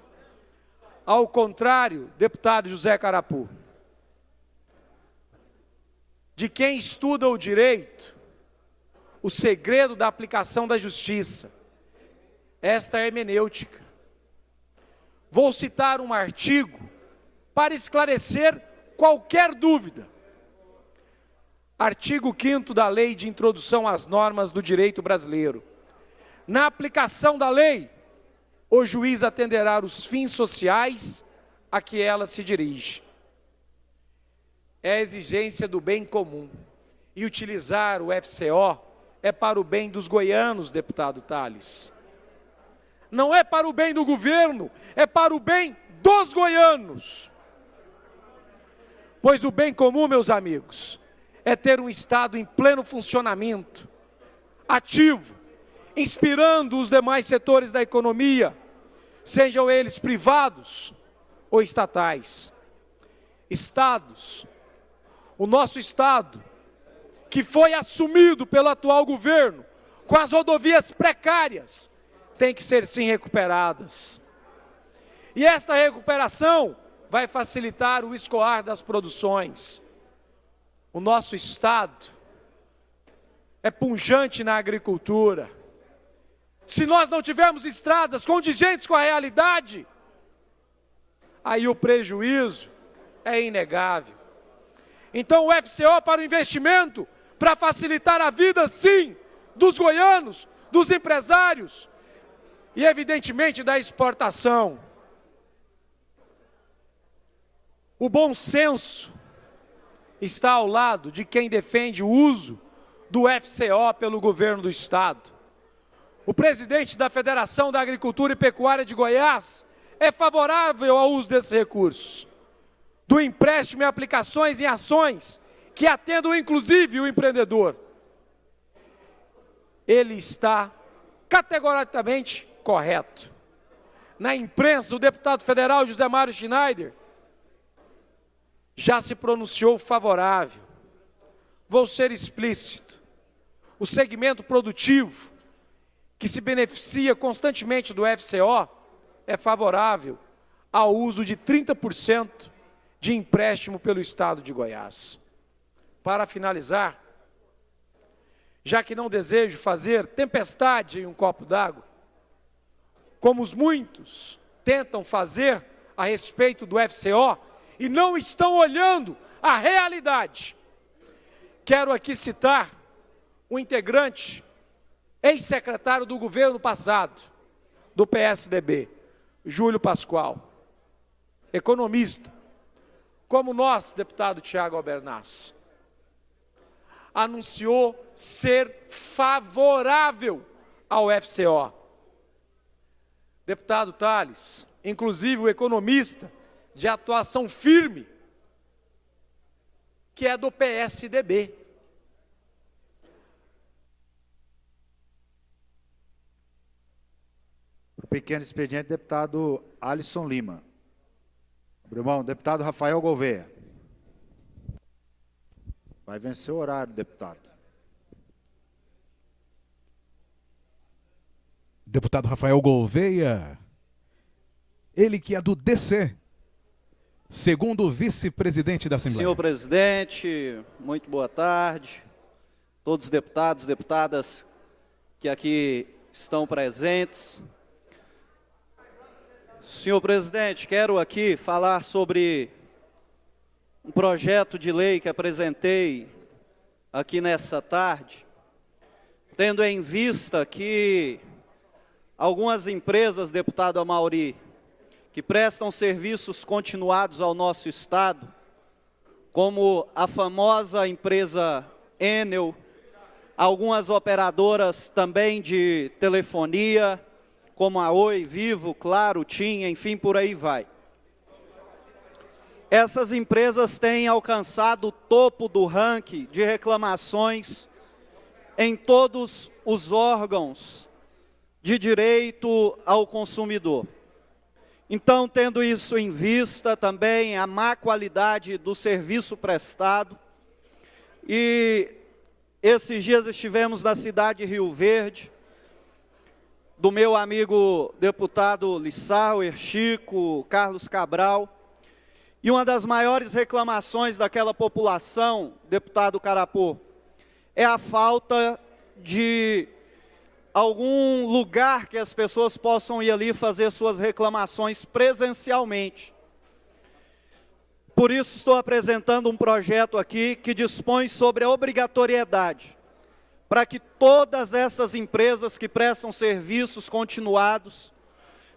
Speaker 21: Ao contrário, deputado José Carapu, de quem estuda o direito, o segredo da aplicação da justiça, esta hermenêutica. Vou citar um artigo para esclarecer qualquer dúvida. Artigo 5º da Lei de Introdução às Normas do Direito Brasileiro. Na aplicação da lei, o juiz atenderá os fins sociais a que ela se dirige. É a exigência do bem comum. E utilizar o FCO é para o bem dos goianos, deputado Tales. Não é para o bem do governo, é para o bem dos goianos. Pois o bem comum, meus amigos, é ter um Estado em pleno funcionamento, ativo, inspirando os demais setores da economia, sejam eles privados ou estatais. Estados O nosso Estado, que foi assumido pelo atual governo, com as rodovias precárias, tem que ser sim recuperadas. E esta recuperação vai facilitar o escoar das produções. O nosso Estado é pujante na agricultura. Se nós não tivermos estradas condizentes com a realidade, aí o prejuízo é inegável. Então o FCO para o investimento, para facilitar a vida, sim, dos goianos, dos empresários e, evidentemente, da exportação. O bom senso está ao lado de quem defende o uso do FCO pelo governo do Estado. O presidente da Federação da Agricultura e Pecuária de Goiás é favorável ao uso desses recursos, do empréstimo e aplicações em ações que atendam inclusive o empreendedor. Ele está categoricamente correto. Na imprensa, o deputado federal José Mário Schneider já se pronunciou favorável. Vou ser explícito. O segmento produtivo, que se beneficia constantemente do FCO, é favorável ao uso de 30% de empréstimo pelo Estado de Goiás. Para finalizar, já que não desejo fazer tempestade em um copo d'água, como os muitos tentam fazer a respeito do FCO e não estão olhando a realidade, quero aqui citar um integrante, ex-secretário do governo passado, do PSDB, Júlio Pascoal, economista, como nós, deputado Tiago Albernaz, anunciou ser favorável ao FCO. Deputado Tales, inclusive o economista de atuação firme, que é do PSDB.
Speaker 13: Para o pequeno expediente, deputado Alisson Lima. Irmão, deputado Rafael Gouveia. Vai vencer o horário, deputado.
Speaker 17: Deputado Rafael Gouveia, ele que é do DC, segundo vice-presidente da Assembleia.
Speaker 2: Senhor presidente, muito boa tarde. Todos os deputados, deputadas que aqui estão presentes. Senhor presidente, quero aqui falar sobre um projeto de lei que apresentei aqui nesta tarde, tendo em vista que algumas empresas, deputado Amauri, que prestam serviços continuados ao nosso Estado, como a famosa empresa Enel, algumas operadoras também de telefonia, como a Oi, Vivo, Claro, TIM, enfim, por aí vai. Essas empresas têm alcançado o topo do ranking de reclamações em todos os órgãos de direito ao consumidor. Então, tendo isso em vista também, a má qualidade do serviço prestado, e esses dias estivemos na cidade de Rio Verde, do meu amigo deputado Lissauer, Chico, Carlos Cabral, e uma das maiores reclamações daquela população, deputado Carapô, é a falta de algum lugar que as pessoas possam ir ali fazer suas reclamações presencialmente. Por isso estou apresentando um projeto aqui que dispõe sobre a obrigatoriedade para que todas essas empresas que prestam serviços continuados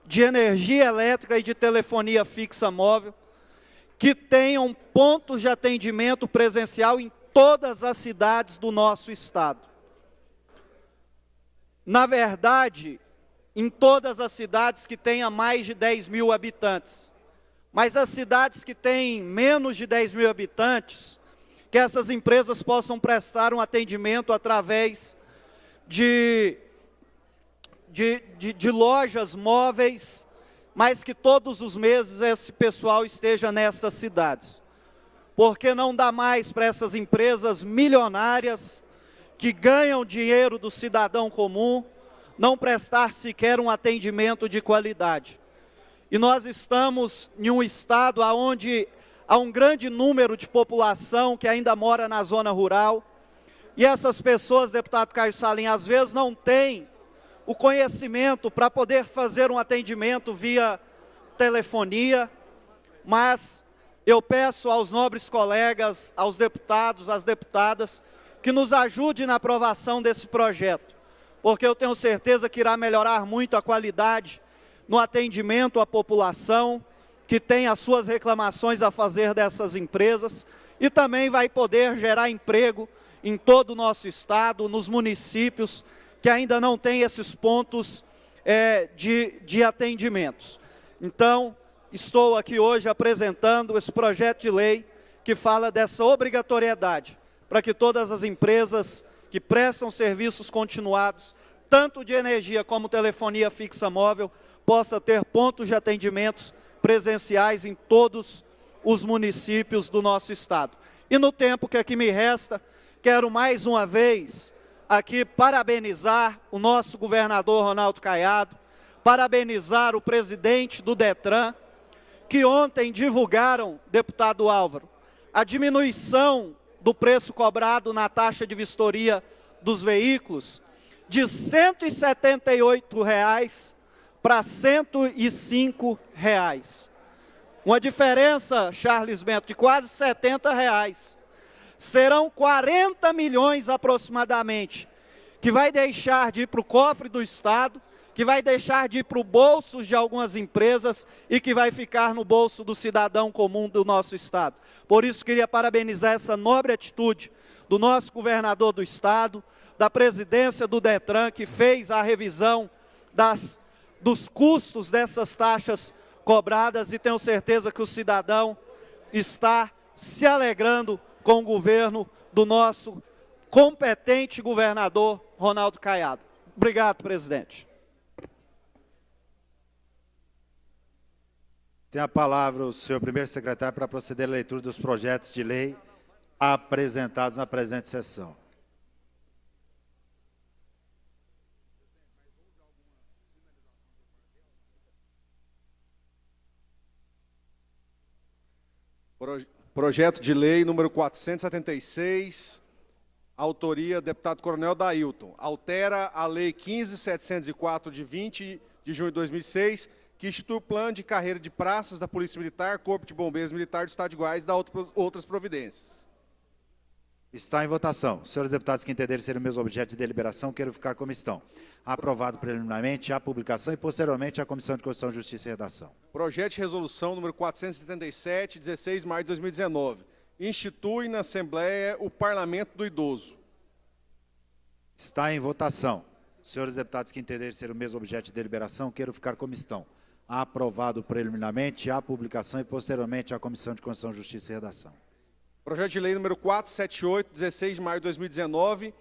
Speaker 2: de energia elétrica e de telefonia fixa móvel, que tenham pontos de atendimento presencial em todas as cidades do nosso Estado. Na verdade, em todas as cidades que tenham mais de 10 mil habitantes. Mas as cidades que têm menos de 10 mil habitantes, que essas empresas possam prestar um atendimento através de lojas móveis, mas que todos os meses esse pessoal esteja nessas cidades. porque não dá mais para essas empresas milionárias que ganham dinheiro do cidadão comum não prestar sequer um atendimento de qualidade. E nós estamos em um estado onde há um grande número de população que ainda mora na zona rural, e essas pessoas, deputado Caio Salim, às vezes não têm o conhecimento para poder fazer um atendimento via telefonia, mas eu peço aos nobres colegas, aos deputados, às deputadas, que nos ajudem na aprovação desse projeto, porque eu tenho certeza que irá melhorar muito a qualidade no atendimento à população que tem as suas reclamações a fazer dessas empresas, e também vai poder gerar emprego em todo o nosso estado, nos municípios que ainda não têm esses pontos de atendimentos. Então, estou aqui hoje apresentando esse projeto de lei que fala dessa obrigatoriedade para que todas as empresas que prestam serviços continuados, tanto de energia como telefonia fixa móvel, possa ter pontos de atendimentos presenciais em todos os municípios do nosso estado. E no tempo que aqui me resta, quero mais uma vez aqui parabenizar o nosso governador Ronaldo Caiado, parabenizar o presidente do DETRAN, que ontem divulgaram, deputado Álvaro, a diminuição do preço cobrado na taxa de vistoria dos veículos de R$ 178 para R$ 105. Uma diferença, Charles Bento, de quase R$ 70. Serão 40 milhões aproximadamente, que vai deixar de ir para o cofre do Estado, que vai deixar de ir para o bolso de algumas empresas e que vai ficar no bolso do cidadão comum do nosso Estado. Por isso, queria parabenizar essa nobre atitude do nosso governador do Estado, da presidência do DETRAN, que fez a revisão dos custos dessas taxas cobradas, e tenho certeza que o cidadão está se alegrando com o governo do nosso competente governador Ronaldo Caiado. Obrigado, presidente.
Speaker 13: Tem a palavra o senhor primeiro secretário para proceder à leitura dos projetos de lei apresentados na presente sessão.
Speaker 4: Projeto de lei número 476, autoria deputado Coronel Dailton. Altera a lei 15.704 de 20 de junho de 2006, que institui o plano de carreira de praças da Polícia Militar, Corpo de Bombeiros Militar do Estado de Goiás e dá outras providências.
Speaker 13: Está em votação. Os senhores deputados que entenderem ser o mesmo objeto de deliberação, queiram ficar como estão. Aprovado preliminarmente a publicação e posteriormente a Comissão de Constituição, Justiça e Redação.
Speaker 4: Projeto de resolução número 477, 16 de março de 2019. Institui na Assembleia o Parlamento do Idoso.
Speaker 13: Está em votação. Os senhores deputados que entenderem ser o mesmo objeto de deliberação, queiram ficar como estão. Aprovado preliminarmente a publicação e posteriormente a Comissão de Constituição, Justiça e Redação.
Speaker 4: Projeto de lei número 478, 16 de maio de 2019,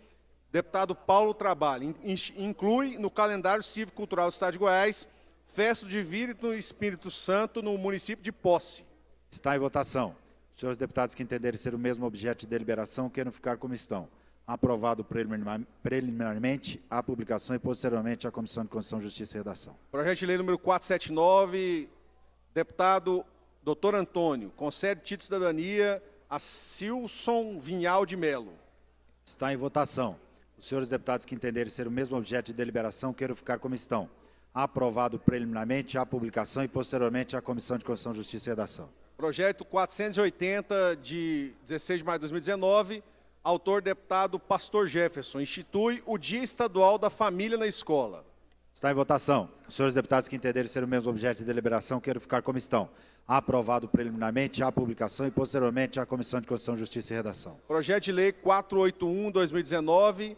Speaker 4: deputado Paulo Trabalho, inclui no calendário cívico-cultural do Estado de Goiás, Festa do Divino Espírito Santo no município de Posse.
Speaker 13: Está em votação. Os senhores deputados que entenderem ser o mesmo objeto de deliberação, queiram ficar como estão. Aprovado preliminarmente a publicação e posteriormente a Comissão de Constituição, Justiça e Redação.
Speaker 4: Projeto de lei número 479, deputado Dr. Antônio, concede título de cidadania a Silson Vinhal de Melo.
Speaker 13: Está em votação. Os senhores deputados que entenderem ser o mesmo objeto de deliberação, queiram ficar como estão. Aprovado preliminarmente a publicação e posteriormente a Comissão de Constituição, Justiça e Redação.
Speaker 4: Projeto 480, de 16 de maio de 2019, autor deputado Pastor Jefferson, institui o Dia Estadual da Família na Escola.
Speaker 13: Está em votação. Os senhores deputados que entenderem ser o mesmo objeto de deliberação, queiram ficar como estão. Aprovado preliminarmente a publicação e posteriormente a Comissão de Constituição, Justiça e Redação.
Speaker 4: Projeto de lei 481/2019,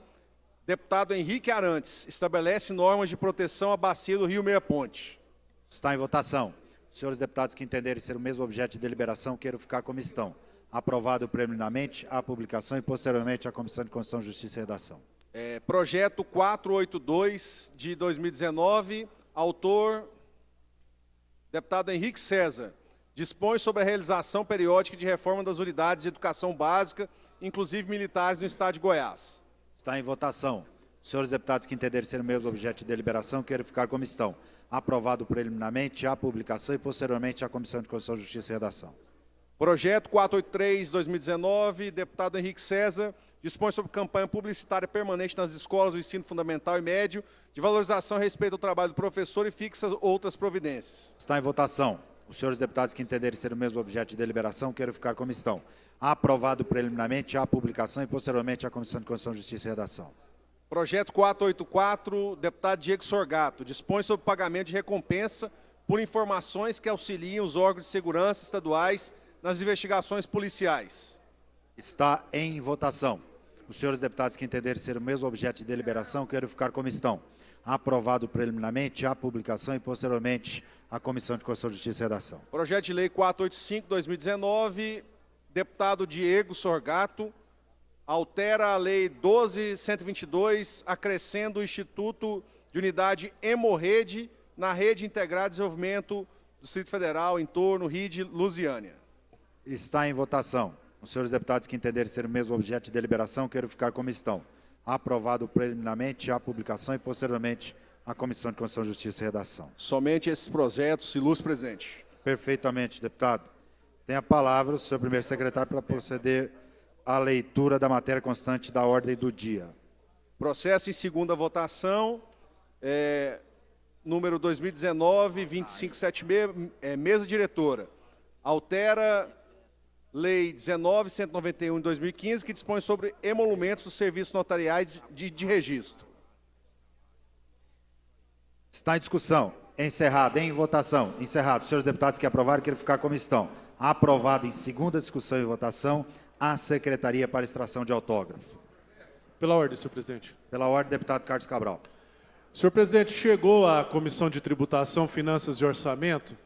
Speaker 4: deputado Henrique Arantes, estabelece normas de proteção à bacia do Rio Meia Ponte.
Speaker 13: Está em votação. Os senhores deputados que entenderem ser o mesmo objeto de deliberação, queiram ficar como estão. Aprovado preliminarmente a publicação e posteriormente a Comissão de Constituição, Justiça e Redação.
Speaker 4: Projeto 482 de 2019, autor deputado Henrique César, dispõe sobre a realização periódica de reforma das unidades de educação básica, inclusive militares, no estado de Goiás.
Speaker 13: Está em votação. Os senhores deputados que entenderem ser o mesmo objeto de deliberação, queiram ficar como estão. Aprovado preliminarmente a publicação e posteriormente a Comissão de Constituição, Justiça e Redação.
Speaker 4: Projeto 483/2019, deputado Henrique César, dispõe sobre campanha publicitária permanente nas escolas do ensino fundamental e médio, de valorização e respeito ao trabalho do professor e fixa outras providências.
Speaker 13: Está em votação. Os senhores deputados que entenderem ser o mesmo objeto de deliberação, queiram ficar como estão. Aprovado preliminarmente a publicação e posteriormente a Comissão de Constituição, Justiça e Redação.
Speaker 4: Projeto 484, deputado Diego Sorgato, dispõe sobre pagamento de recompensa por informações que auxiliem os órgãos de segurança estaduais nas investigações policiais.
Speaker 13: Está em votação. Os senhores deputados que entenderem ser o mesmo objeto de deliberação, queiram ficar como estão. Aprovado preliminarmente a publicação e posteriormente a Comissão de Constituição, Justiça e Redação.
Speaker 4: Projeto de Lei 485/2019, deputado Diego Sorgato, altera a Lei 12.122, acrescendo o Instituto de Unidade Hemorrede na Rede Integrada de Desenvolvimento do Distrito Federal, entorno, RID, Lusiânia.
Speaker 13: Está em votação. Os senhores deputados que entenderem ser o mesmo objeto de deliberação, queiram ficar como estão. Aprovado preliminarmente a publicação e posteriormente a Comissão de Constituição, Justiça e Redação.
Speaker 4: Somente esses projetos, ilustre presidente.
Speaker 13: Perfeitamente, deputado. Tem a palavra o senhor primeiro secretário para proceder à leitura da matéria constante da ordem do dia.
Speaker 4: Processo em segunda votação, número 2019-2576, mesa diretora. Altera Lei 19.191 de 2015, que dispõe sobre emolumentos dos serviços notariais de registro.
Speaker 13: Está em discussão. Encerrado. Em votação. Encerrado. Os senhores deputados que aprovaram, queiram ficar como estão. Aprovado em segunda discussão e votação a Secretaria para Extração de Autógrafo.
Speaker 6: Pela ordem, senhor presidente.
Speaker 13: Pela ordem, deputado Carlos Cabral.
Speaker 6: Senhor presidente, chegou à Comissão de Tributação, Finanças e Orçamento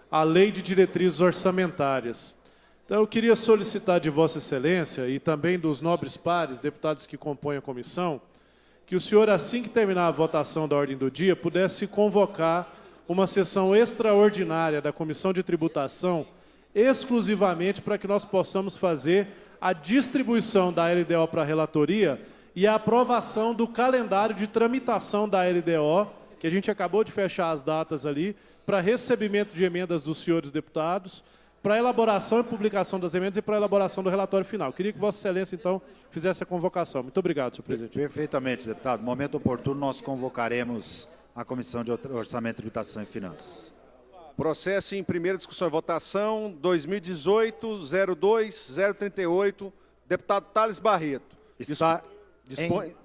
Speaker 6: a Lei de Diretrizes Orçamentárias. Então, eu queria solicitar de Vossa Excelência e também dos nobres pares, deputados que compõem a comissão, que o senhor, assim que terminar a votação da ordem do dia, pudesse convocar uma sessão extraordinária da Comissão de Tributação, exclusivamente para que nós possamos fazer a distribuição da LDO para a relatoria e a aprovação do calendário de tramitação da LDO, que a gente acabou de fechar as datas ali, para recebimento de emendas dos senhores deputados, para elaboração e publicação das emendas e para elaboração do relatório final. Queria que Vossa Excelência, então, fizesse a convocação. Muito obrigado, senhor presidente.
Speaker 13: Perfeitamente, deputado. No momento oportuno, nós convocaremos a Comissão de Orçamento, Tributação e Finanças.
Speaker 4: Processo em primeira discussão e votação, 2018-02-038, deputado Thales Barreto.
Speaker 13: Está
Speaker 4: dispõe,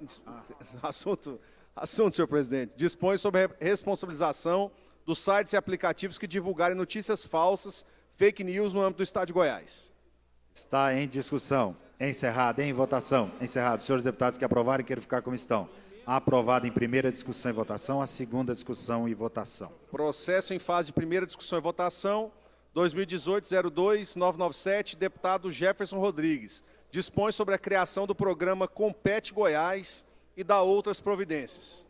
Speaker 4: assunto, senhor presidente. Dispõe sobre a responsabilização dos sites e aplicativos que divulgarem notícias falsas, fake news no âmbito do Estado de Goiás.
Speaker 13: Está em discussão. Encerrado. Em votação. Encerrado. Os senhores deputados que aprovarem, queiram ficar como estão. Aprovado em primeira discussão e votação, a segunda discussão e votação.
Speaker 4: Processo em fase de primeira discussão e votação, 2018-02-997, deputado Jefferson Rodrigues. Dispõe sobre a criação do programa Compete Goiás e dá outras providências.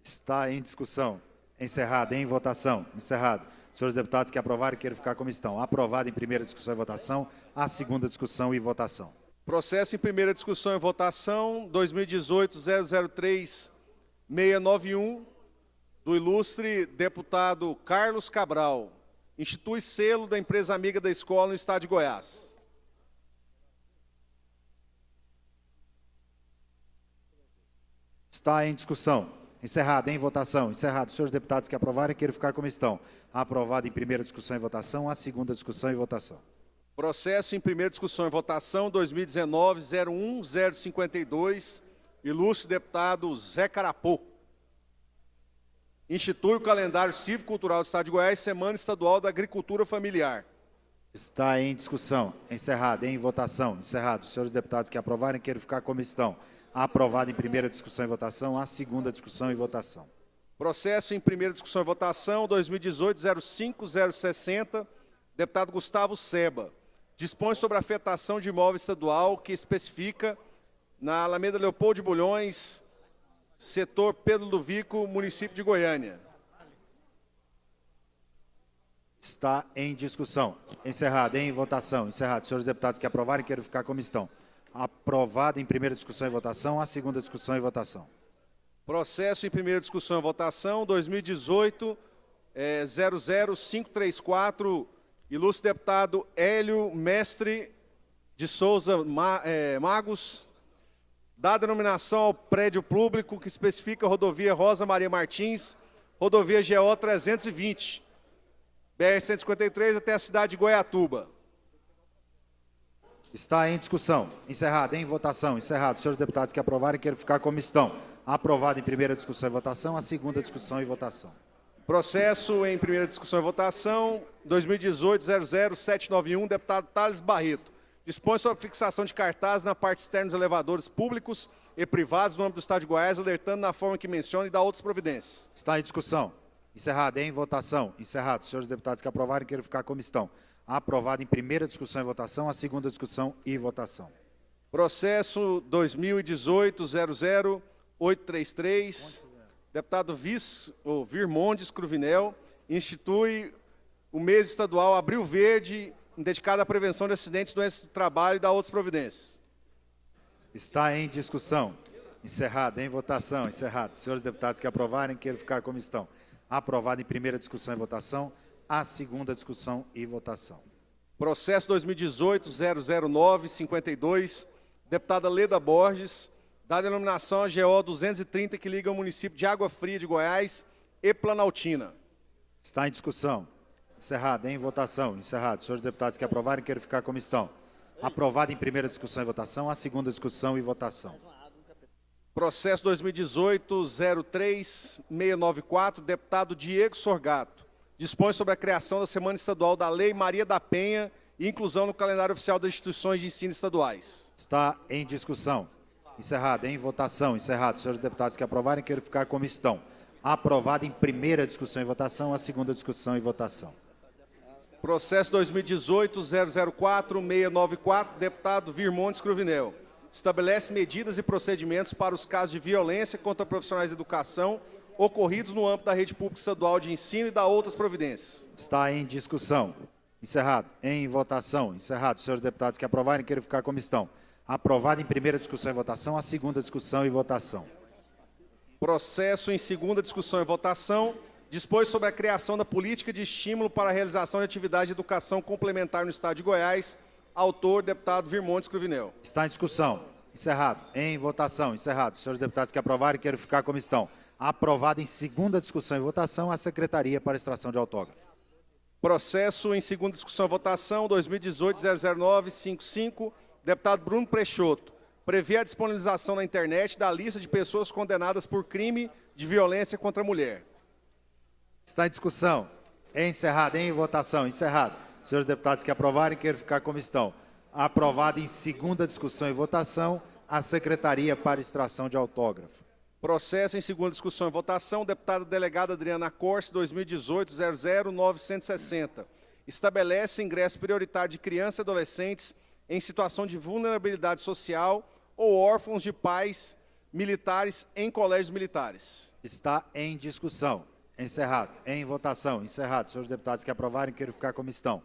Speaker 13: Está em discussão. Encerrado. Em votação. Encerrado. Os senhores deputados que aprovarem, queiram ficar como estão. Aprovado em primeira discussão e votação, a segunda discussão e votação.
Speaker 4: Processo em primeira discussão e votação, 2018-003-691, do ilustre deputado Carlos Cabral. Institui selo da empresa amiga da escola no Estado de Goiás.
Speaker 13: Está em discussão. Encerrado. Em votação. Encerrado. Os senhores deputados que aprovarem, queiram ficar como estão. Aprovado em primeira discussão e votação, a segunda discussão e votação.
Speaker 4: Processo em primeira discussão e votação, 2019-01052, ilustre deputado Zé Carapô. Institui o calendário cívico-cultural do Estado de Goiás, Semana Estadual da Agricultura Familiar.
Speaker 13: Está em discussão. Encerrado. Em votação. Encerrado. Os senhores deputados que aprovarem, queiram ficar como estão. Aprovado em primeira discussão e votação, a segunda discussão e votação.
Speaker 4: Processo em primeira discussão e votação, 2018-05060, deputado Gustavo Seba. Dispõe sobre a afetação de imóvel estadual que especifica na Alameda Leopoldo de Bulhões, setor Pedro Ludovico, município de Goiânia.
Speaker 13: Está em discussão. Encerrado. Em votação. Encerrado. Senhores deputados que aprovarem, quero ficar como estão. Aprovado em primeira discussão e votação. A segunda discussão e votação.
Speaker 4: Processo em primeira discussão e votação, 2018, 00534, ilustre deputado Hélio Mestre de Souza Magos, dá denominação ao prédio público que especifica a rodovia Rosa Maria Martins, rodovia GO 320, BR-153 até a cidade de Goiatuba.
Speaker 13: Está em discussão. Encerrado. Em votação. Encerrado. Senhores deputados que aprovarem, quero ficar como estão. Aprovado em primeira discussão e votação. A segunda discussão e votação.
Speaker 4: Processo em primeira discussão e votação, 2018-00791, deputado Thales Barreto. Dispõe sobre a fixação de cartazes na parte externa dos elevadores públicos e privados no âmbito do Estado de Goiás, alertando na forma que menciona e dá outras providências.
Speaker 13: Está em discussão. Encerrado. Em votação. Encerrado. Senhores deputados que aprovarem, quero ficar como estão. Aprovado em primeira discussão e votação. A segunda discussão e votação.
Speaker 4: Processo 2018-00-833, deputado Virmondes Cruvinel, institui o mês estadual Abril Verde, dedicado à prevenção de acidentes, doenças do trabalho e da outras providências.
Speaker 13: Está em discussão. Encerrado. Em votação. Encerrado. Senhores deputados que aprovarem, quero ficar como estão. Aprovado em primeira discussão e votação. A segunda discussão e votação.
Speaker 4: Processo 2018-009-52, deputada Leda Borges, dá denominação a GO 230, que liga o município de Água Fria de Goiás e Planaltina.
Speaker 13: Está em discussão. Encerrado. Em votação. Encerrado. Senhores deputados que aprovarem, quero ficar como estão. Aprovado em primeira discussão e votação. A segunda discussão e votação.
Speaker 4: Processo 2018-03694, deputado Diego Sorgato. Dispõe sobre a criação da Semana Estadual da Lei Maria da Penha e inclusão no calendário oficial das instituições de ensino estaduais.
Speaker 13: Está em discussão. Encerrado. Em votação. Encerrado. Senhores deputados que aprovarem, quero ficar como estão. Aprovado em primeira discussão e votação. A segunda discussão e votação.
Speaker 4: Processo 2018-004-694, deputado Virmondes Cruvinel. Estabelece medidas e procedimentos para os casos de violência contra profissionais de educação ocorridos no âmbito da rede pública estadual de ensino e da outras providências.
Speaker 13: Está em discussão. Encerrado. Em votação. Encerrado. Senhores deputados que aprovarem, quero ficar como estão. Aprovado em primeira discussão e votação. A segunda discussão e votação.
Speaker 4: Processo em segunda discussão e votação. Dispôs sobre a criação da política de estímulo para a realização de atividade de educação complementar no Estado de Goiás. Autor, deputado Virmondes Cruvinel.
Speaker 13: Está em discussão. Encerrado. Em votação. Encerrado. Senhores deputados que aprovarem, quero ficar como estão. Aprovado em segunda discussão e votação. A Secretaria para extração de autógrafo.
Speaker 4: Processo em segunda discussão e votação, 2018-00955, deputado Bruno Peixoto. Prevê a disponibilização na internet da lista de pessoas condenadas por crime de violência contra a mulher.
Speaker 13: Está em discussão. Encerrado. Em votação. Encerrado. Senhores deputados que aprovarem, quero ficar como estão. Aprovado em segunda discussão e votação. A Secretaria para extração de autógrafo.
Speaker 4: Processo em segunda discussão e votação, deputada delegada Adriana Corse, 2018-00-960. Estabelece ingresso prioritário de crianças e adolescentes em situação de vulnerabilidade social ou órfãos de pais militares em colégios militares.
Speaker 13: Está em discussão. Encerrado. Em votação. Encerrado. Senhores deputados que aprovarem, quero ficar como estão.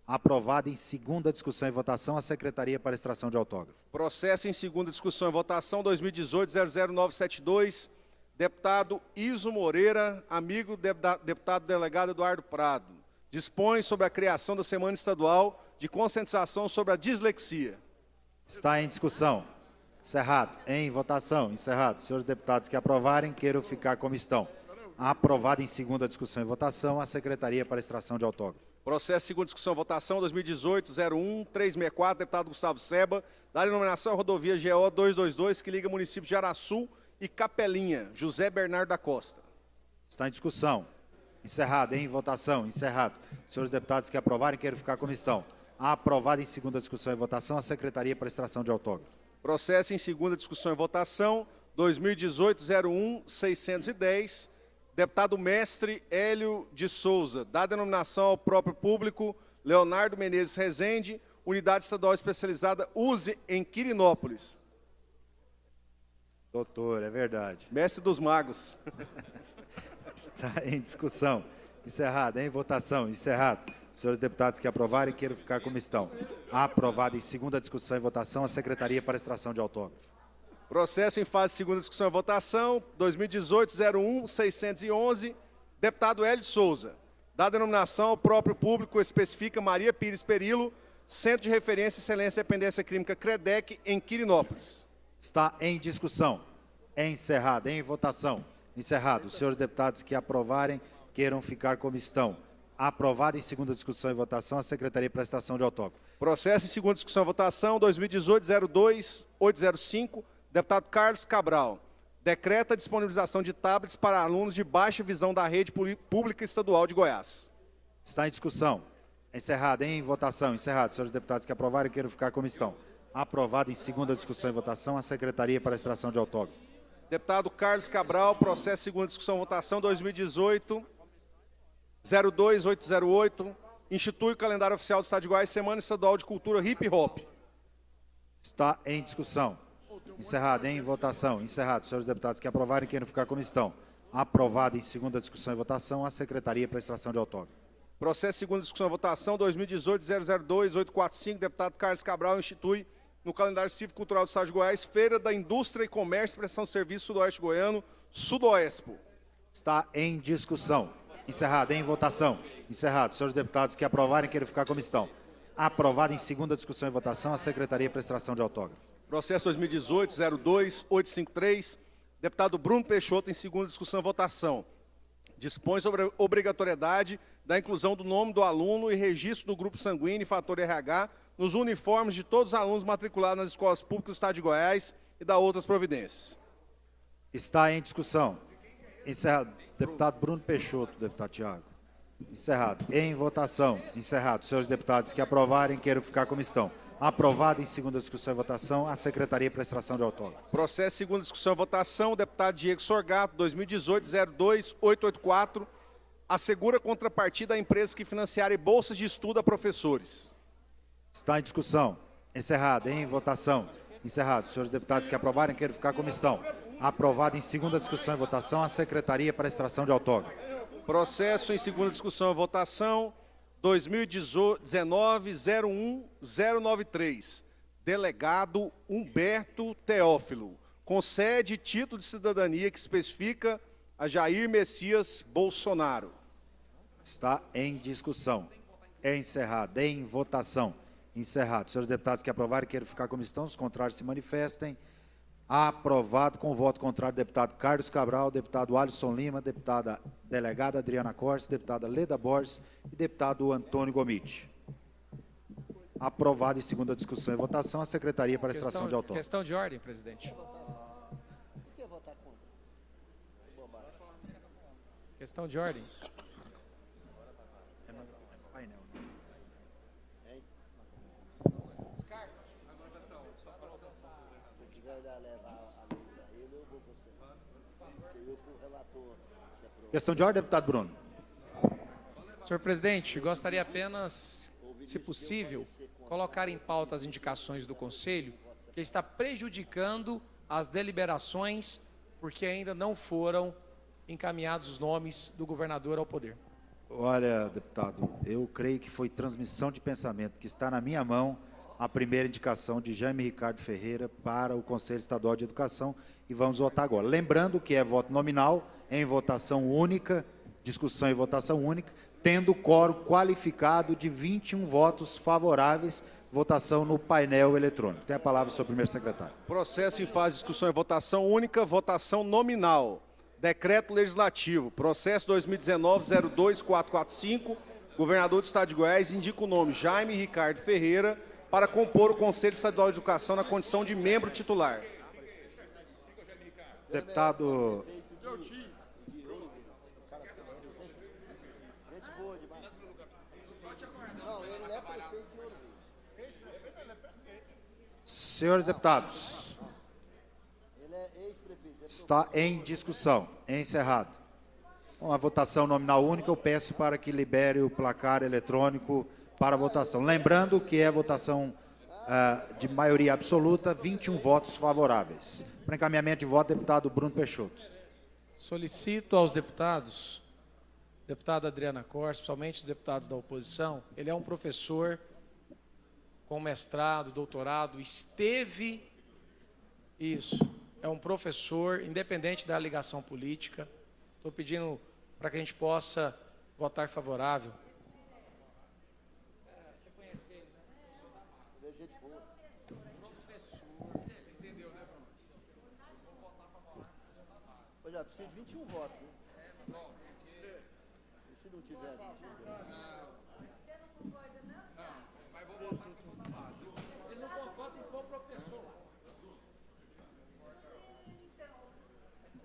Speaker 13: Aprovado em segunda discussão e votação. A Secretaria para extração de autógrafo.
Speaker 4: Processo em segunda discussão e votação, 2018-00972, deputado Iso Moreira, amigo deputado delegado Eduardo Prado. Dispõe sobre a criação da Semana Estadual de Conscientização sobre a Dislexia.
Speaker 13: Está em discussão. Encerrado. Em votação. Encerrado. Senhores deputados que aprovarem, quero ficar como estão. Aprovado em segunda discussão e votação. A Secretaria para extração de autógrafo.
Speaker 4: Processo segunda discussão e votação, 2018-01-364, deputado Gustavo Seba, da denominação rodovia GO 222, que liga município de Araçu e Capelinha, José Bernardo da Costa.
Speaker 13: Está em discussão. Encerrado. Em votação. Encerrado. Senhores deputados que aprovarem, quero ficar como estão. Aprovado em segunda discussão e votação. A Secretaria para extração de autógrafo.
Speaker 4: Processo em segunda discussão e votação, 2018-01-610, deputado Mestre Hélio de Souza, dá denominação ao próprio público, Leonardo Menezes Rezende, Unidade Estadual Especializada USE em Quirinópolis.
Speaker 13: Doutor, é verdade.
Speaker 4: Mestre dos magos.
Speaker 13: Está em discussão. Encerrado. Em votação. Encerrado. Senhores deputados que aprovarem, queiram ficar como estão. Aprovado em segunda discussão e votação a Secretaria para Extração de Autógrafo.
Speaker 4: Processo em fase de segunda discussão e votação, 2018-01-611, deputado Hélio de Souza. Da denominação ao próprio público, especifica Maria Pires Perillo, Centro de Referência e Excelência e Dependência Química CREDEC, em Quirinópolis.
Speaker 13: Está em discussão. Encerrado. Em votação. Encerrado. Os senhores deputados que aprovarem, queiram ficar como estão. Aprovado em segunda discussão e votação a Secretaria de Prestação de Autógrafo.
Speaker 4: Processo em segunda discussão e votação, 2018-02-805, deputado Carlos Cabral. Decreta a disponibilização de tablets para alunos de baixa visão da rede pública estadual de Goiás.
Speaker 13: Está em discussão. Encerrado. Em votação. Encerrado. Senhores deputados que aprovarem, queiram ficar como estão. Aprovado em segunda discussão e votação a Secretaria para Extração de Autógrafo.
Speaker 4: Deputado Carlos Cabral, processo segunda discussão e votação, 2018-02808, institui o calendário oficial do Estado de Goiás, Semana Estadual de Cultura Hip Hop.
Speaker 13: Está em discussão. Encerrado. Em votação. Encerrado. Senhores deputados que aprovarem, queiram ficar como estão. Aprovado em segunda discussão e votação a Secretaria para Extração de Autógrafo.
Speaker 4: Processo segunda discussão e votação, 2018-002-845, deputado Carlos Cabral institui no calendário cívico-cultural do Estado de Goiás, Feira da Indústria e Comércio e Prestação de Serviço Sudoeste Goiano, Sudoespo.
Speaker 13: Está em discussão. Encerrado. Em votação. Encerrado. Senhores deputados que aprovarem, queiram ficar como estão. Aprovado em segunda discussão e votação a Secretaria para Extração de Autógrafo.
Speaker 4: Processo 2018-02-853, deputado Bruno Peixoto, em segunda discussão e votação. Dispõe sobre a obrigatoriedade da inclusão do nome do aluno e registro do grupo sanguíneo e fator RH nos uniformes de todos os alunos matriculados nas escolas públicas do Estado de Goiás e da outras providências.
Speaker 13: Está em discussão. Encerrado. Deputado Bruno Peixoto, deputado Tiago. Encerrado. Em votação. Encerrado. Senhores deputados que aprovarem, queiram ficar como estão. Aprovado em segunda discussão e votação a Secretaria para Extração de Autógrafo.
Speaker 4: Processo segunda discussão e votação, deputado Diego Sorgato, 2018-02884, assegura contrapartida a empresas que financiarem bolsas de estudo a professores.
Speaker 13: Está em discussão. Encerrado. Em votação. Encerrado. Senhores deputados que aprovarem, queiram ficar como estão. Aprovado em segunda discussão e votação a Secretaria para Extração de Autógrafo.
Speaker 4: Processo em segunda discussão e votação, 2019-01-093, delegado Humberto Teófilo, concede título de cidadania que especifica a Jair Messias Bolsonaro.
Speaker 13: Está em discussão. É encerrado. Em votação. Encerrado. Senhores deputados que aprovarem, queiram ficar como estão, os contrários se manifestem. Aprovado com o voto contrário, deputado Carlos Cabral, deputado Alisson Lima, deputada delegada Adriana Cortes, deputada Leda Borges e deputado Antônio Gomide. Aprovado em segunda discussão e votação a Secretaria para a Extração de Autógrafo.
Speaker 9: Questão de ordem, presidente. Questão de ordem.
Speaker 13: Questão de ordem, deputado Bruno.
Speaker 9: Senhor presidente, gostaria apenas, se possível, colocar em pauta as indicações do Conselho, que está prejudicando as deliberações, porque ainda não foram encaminhados os nomes do governador ao poder.
Speaker 13: Olha, deputado, eu creio que foi transmissão de pensamento, que está na minha mão a primeira indicação de Jaime Ricardo Ferreira para o Conselho Estadual de Educação e vamos votar agora. Lembrando que é voto nominal, em votação única, discussão e votação única, tendo quórum qualificado de 21 votos favoráveis, votação no painel eletrônico. Tem a palavra o senhor primeiro secretário.
Speaker 4: Processo em fase de discussão e votação única, votação nominal. Decreto legislativo, processo 2019-02445, governador do Estado de Goiás indica o nome Jaime Ricardo Ferreira para compor o Conselho Estadual de Educação na condição de membro titular.
Speaker 13: Deputado... Senhores deputados, está em discussão, é encerrado. Com a votação nominal única, eu peço para que libere o placar eletrônico para a votação. Lembrando que é votação de maioria absoluta, 21 votos favoráveis. Para encaminhamento de voto, deputado Bruno Peixoto.
Speaker 9: Solicito aos deputados deputada Adriana Cortes, principalmente os deputados da oposição, ele é um professor com mestrado, doutorado, é um professor, independente da ligação política. Estou pedindo para que a gente possa votar favorável. Você conhece ele, né? Você entendeu, né, Bruno? Vamos votar favorável.
Speaker 11: Pois é, precisa de 21 votos, né? E se não tiver?
Speaker 9: Mas vou votar na questão da base. Ele não concorda em pôr professor lá.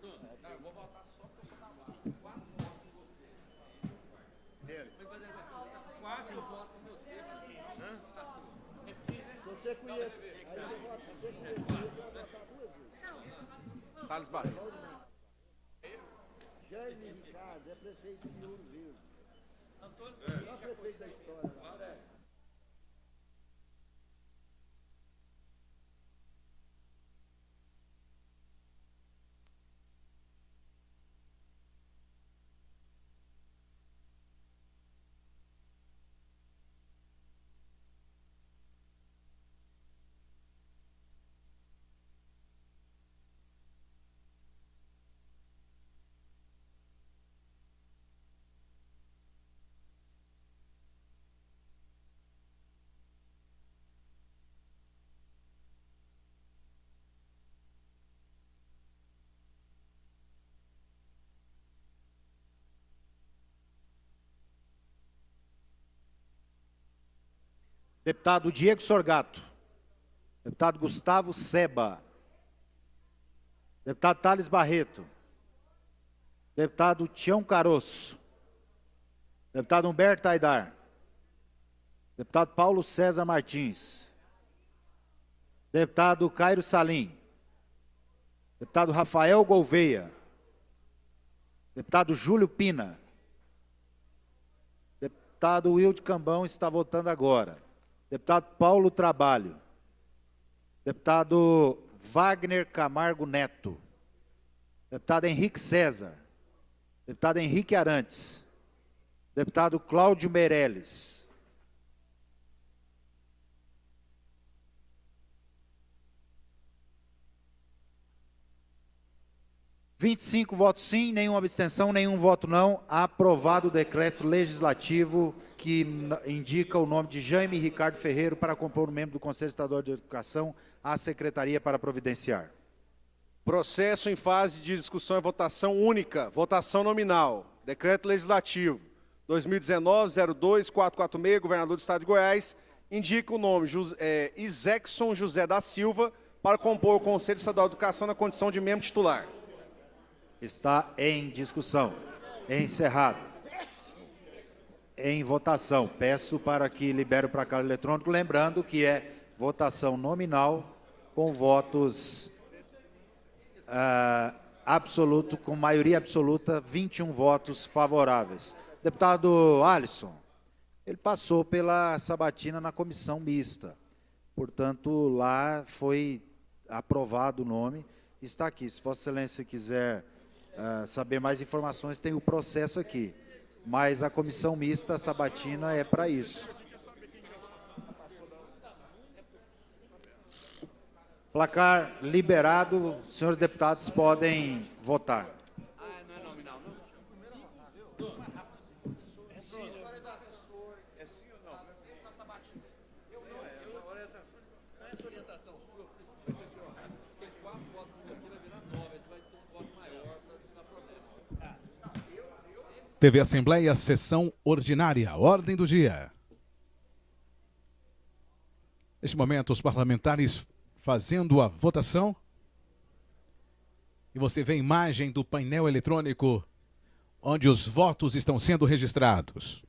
Speaker 9: Não, eu vou votar só porque eu sou da base. 4 votos com você.
Speaker 11: Dele.
Speaker 9: 4 votos com você, mas
Speaker 11: Se você conhece, aí você vota, se você conhece, você vai votar 2 vezes.
Speaker 4: Thales Barreto.
Speaker 11: Jaime Ricardo é prefeito de Ouro Verde.
Speaker 9: Antônio
Speaker 11: Não é prefeito da história.
Speaker 13: Deputado Diego Sorgato. Deputado Gustavo Seba. Deputado Thales Barreto. Deputado Tião Caroço. Deputado Humberto Aidar. Deputado Paulo César Martins. Deputado Cairo Salim. Deputado Rafael Gouveia. Deputado Júlio Pina. Deputado Wilde Cambão está votando agora. Deputado Paulo Trabalho. Deputado Wagner Camargo Neto. Deputado Henrique César. Deputado Henrique Arantes. Deputado Cláudio Meirelles. (25 votos sim, nenhuma abstenção, nenhum voto não). Aprovado o decreto legislativo que indica o nome de Jaime Ricardo Ferreiro para compor o membro do Conselho Estadual de Educação à Secretaria para providenciar.
Speaker 4: Processo em fase de discussão e votação única. Votação nominal. Decreto Legislativo 2019-02-446, governador do Estado de Goiás, indica o nome Isexson José da Silva para compor o Conselho Estadual de Educação na condição de membro titular.
Speaker 13: Está em discussão. Encerrado. Em votação. Peço para que libere o placar eletrônico, lembrando que é votação nominal com votos absoluto, com maioria absoluta, 21 votos favoráveis. Deputado Alisson, ele passou pela sabatina na comissão mista. Portanto, lá foi aprovado o nome. Está aqui. Se Vossa Excelência quiser saber mais informações, tem o processo aqui. Mas a comissão mista, a sabatina, é para isso. Placar liberado, os senhores deputados podem votar.
Speaker 17: TV Assembleia, sessão ordinária, ordem do dia. Neste momento, os parlamentares fazendo a votação. E você vê a imagem do painel eletrônico, onde os votos estão sendo registrados.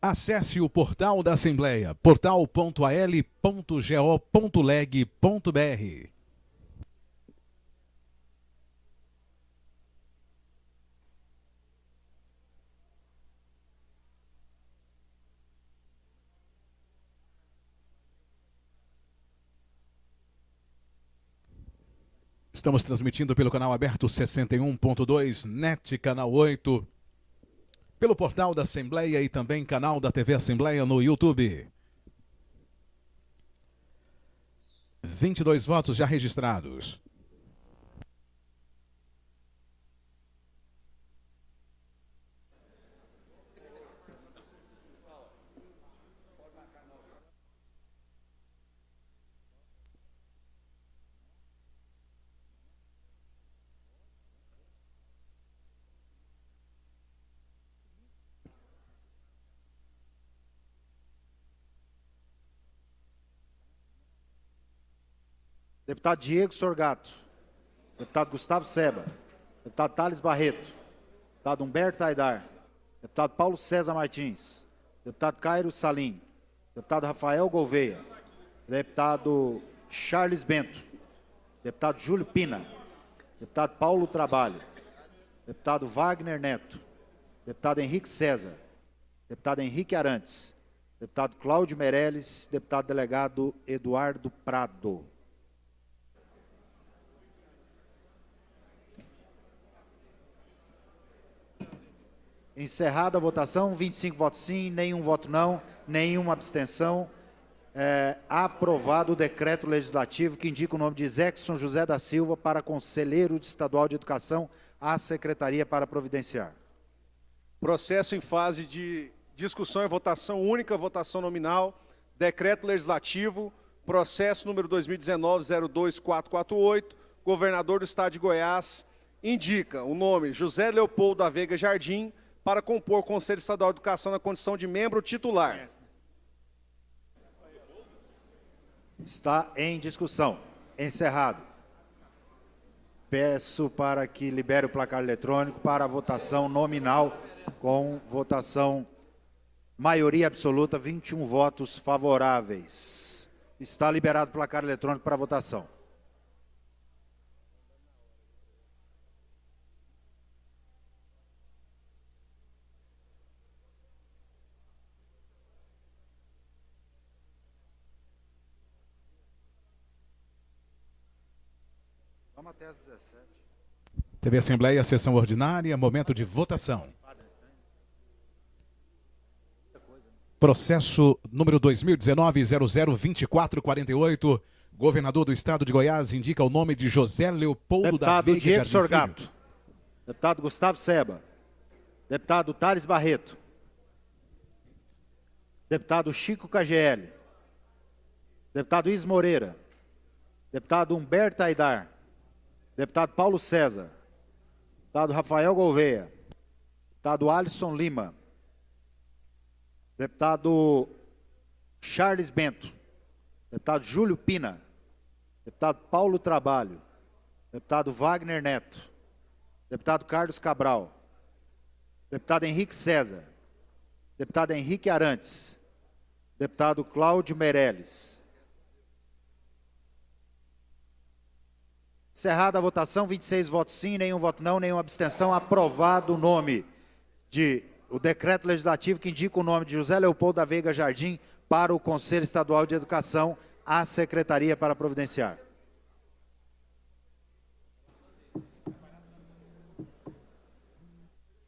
Speaker 17: Acesse o portal da Assembleia, portal.al.go.leg.br. Estamos transmitindo pelo canal aberto 61.2, NET, canal 8, pelo portal da Assembleia e também canal da TV Assembleia no YouTube. 22 votos já registrados.
Speaker 13: Deputado Diego Sorgato. Deputado Gustavo Seba. Deputado Thales Barreto. Deputado Humberto Aidar. Deputado Paulo César Martins. Deputado Cairo Salim. Deputado Rafael Gouveia. Deputado Charles Bento. Deputado Júlio Pina. Deputado Paulo Trabalho. Deputado Wagner Neto. Deputado Henrique César. Deputado Henrique Arantes. Deputado Cláudio Meirelles. Deputado delegado Eduardo Prado. Encerrada a votação, 25 votos sim, nenhum voto não, nenhuma abstenção. Aprovado o decreto legislativo que indica o nome de Zexson José da Silva para Conselheiro Estadual de Educação à Secretaria para providenciar.
Speaker 4: Processo em fase de discussão e votação única, votação nominal, decreto legislativo, processo número 2019-02448, governador do estado de Goiás, indica o nome José Leopoldo da Veiga Jardim, para compor o Conselho Estadual de Educação na condição de membro titular.
Speaker 13: Está em discussão. Encerrado. Peço para que libere o placar eletrônico para a votação nominal, com votação maioria absoluta, 21 votos favoráveis. Está liberado o placar eletrônico para a votação. Vamos até às 17.
Speaker 17: TV Assembleia, sessão ordinária, momento de votação. Processo número 2019-002448, governador do estado de Goiás indica o nome de José Leopoldo da Veiga
Speaker 13: Diego
Speaker 17: Jardim
Speaker 13: Sorgato.
Speaker 17: Filho.
Speaker 13: Deputado Gustavo Seba. Deputado Thales Barreto. Deputado Chico KGL. Deputado Is Moreira. Deputado Humberto Aidar. Deputado Paulo César. Deputado Rafael Gouveia. Deputado Alisson Lima. Deputado Charles Bento. Deputado Júlio Pina. Deputado Paulo Trabalho. Deputado Wagner Neto. Deputado Carlos Cabral. Deputado Henrique César. Deputado Henrique Arantes. Deputado Cláudio Meirelles. Encerrada a votação, 26 votos sim, nenhum voto não, nenhuma abstenção. Aprovado o nome o decreto legislativo que indica o nome de José Leopoldo da Veiga Jardim para o Conselho Estadual de Educação à Secretaria para providenciar.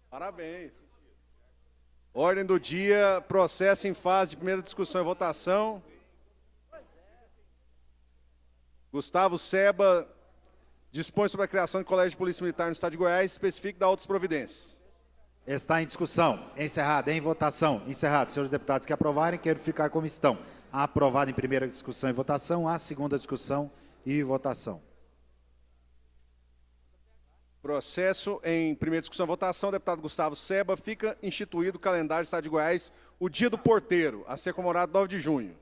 Speaker 4: Parabéns. Ordem do dia, processo em fase de primeira discussão e votação. Gustavo Seba dispõe sobre a criação de colégio de polícia militar no estado de Goiás, especifique da outras providências.
Speaker 13: Está em discussão. Encerrado. Em votação. Encerrado. Senhores deputados que aprovarem, quero ficar como estão. Aprovado em primeira discussão e votação. A segunda discussão e votação.
Speaker 4: Processo em primeira discussão e votação. Deputado Gustavo Seba, fica instituído o calendário do estado de Goiás, o Dia do Porteiro, a ser comemorado 9 de junho.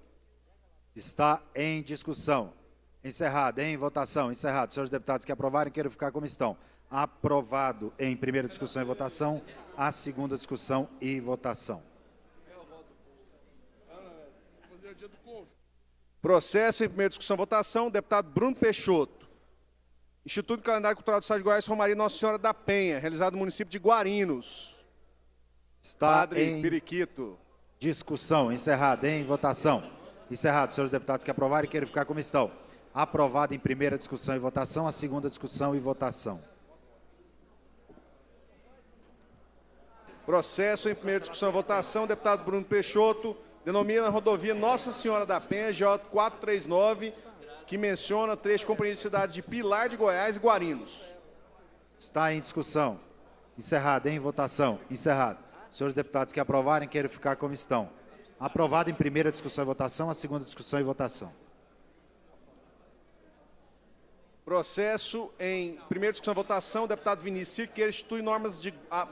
Speaker 13: Está em discussão. Encerrado. Em votação. Encerrado. Senhores deputados que aprovarem, quero ficar como estão. Aprovado em primeira discussão e votação. A segunda discussão e votação.
Speaker 4: Processo em primeira discussão e votação. Deputado Bruno Peixoto. Instituto Calendário Cultural do Estado de Goiás, Romaria Nossa Senhora da Penha, realizado no município de Guarinos.
Speaker 13: Está
Speaker 4: Padre
Speaker 13: em
Speaker 4: Periquito.
Speaker 13: discussão. Encerrado. Em votação. Encerrado. Senhores deputados que aprovarem, quero ficar como estão. Aprovado em primeira discussão e votação. A segunda discussão e votação.
Speaker 4: Processo em primeira discussão e votação, deputado Bruno Peixoto, denomina a rodovia Nossa Senhora da Penha, J439, que menciona trecho compreendido de cidades de Pilar de Goiás e Guarinos.
Speaker 13: Está em discussão. Encerrado. Em votação. Encerrado. Senhores deputados que aprovarem, queiram ficar como estão. Aprovado em primeira discussão e votação. A segunda discussão e votação.
Speaker 4: Processo em primeira discussão e votação, deputado Vinícius Siqueira institui normas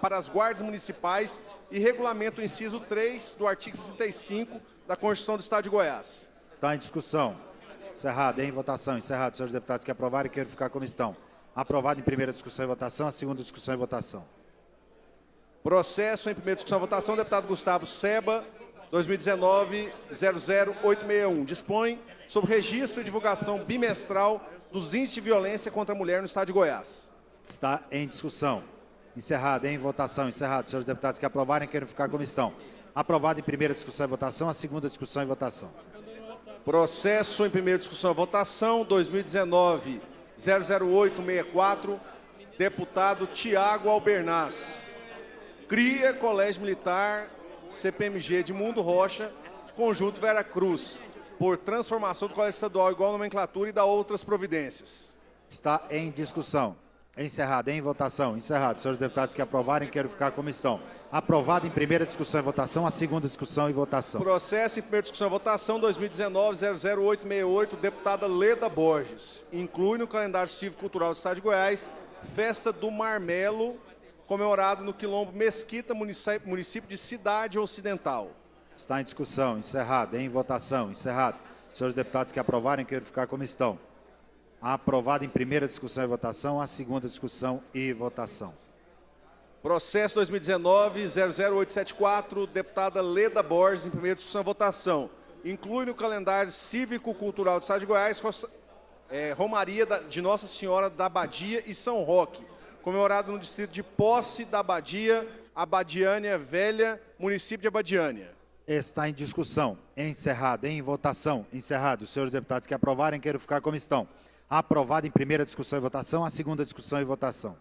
Speaker 4: para as guardas municipais e regulamenta o inciso 3 do artigo 65 da Constituição do Estado de Goiás.
Speaker 13: Está em discussão. Encerrado. Em votação. Encerrado. Senhores deputados que aprovarem, queiram ficar como estão. Aprovado em primeira discussão e votação. A segunda discussão e votação.
Speaker 4: Processo em primeira discussão e votação, deputado Gustavo Seba, 2019-00861. Dispõe sobre registro e divulgação bimestral dos índices de violência contra a mulher no Estado de Goiás.
Speaker 13: Está em discussão. Encerrado. Em votação. Encerrado. Senhores deputados que aprovarem, queiram ficar como estão. Aprovado em primeira discussão e votação. A segunda discussão e votação.
Speaker 4: Processo em primeira discussão e votação, 2019-00864, deputado Tiago Albernaz. Cria Colégio Militar, CPMG de Mundo Rocha, Conjunto Vera Cruz, por transformação do Colégio Estadual igual nomenclatura e da outras providências.
Speaker 13: Está em discussão. Encerrado. Em votação. Encerrado. Senhores deputados que aprovarem, queiram ficar como estão. Aprovado em primeira discussão e votação. A segunda discussão e votação.
Speaker 4: Processo em primeira discussão e votação, 2019-00868, deputada Leda Borges. Inclui no calendário cívico-cultural do Estado de Goiás, Festa do Marmelo, comemorada no Quilombo Mesquita, município de Cidade Ocidental.
Speaker 13: Está em discussão. Encerrado. Em votação. Encerrado. Senhores deputados que aprovarem, queiram ficar como estão. Aprovado em primeira discussão e votação. A segunda discussão e votação.
Speaker 4: Processo 2019-00874, deputada Leda Borges, em primeira discussão e votação. Inclui no calendário cívico-cultural do Estado de Goiás Romaria de Nossa Senhora da Abadia e São Roque, comemorado no distrito de Posse da Abadia, Abadiânia Velha, município de Abadiânia.
Speaker 13: Está em discussão. Encerrado. Em votação. Encerrado. Senhores deputados que aprovarem, queiram ficar como estão. Aprovado em primeira discussão e votação. A segunda discussão e votação.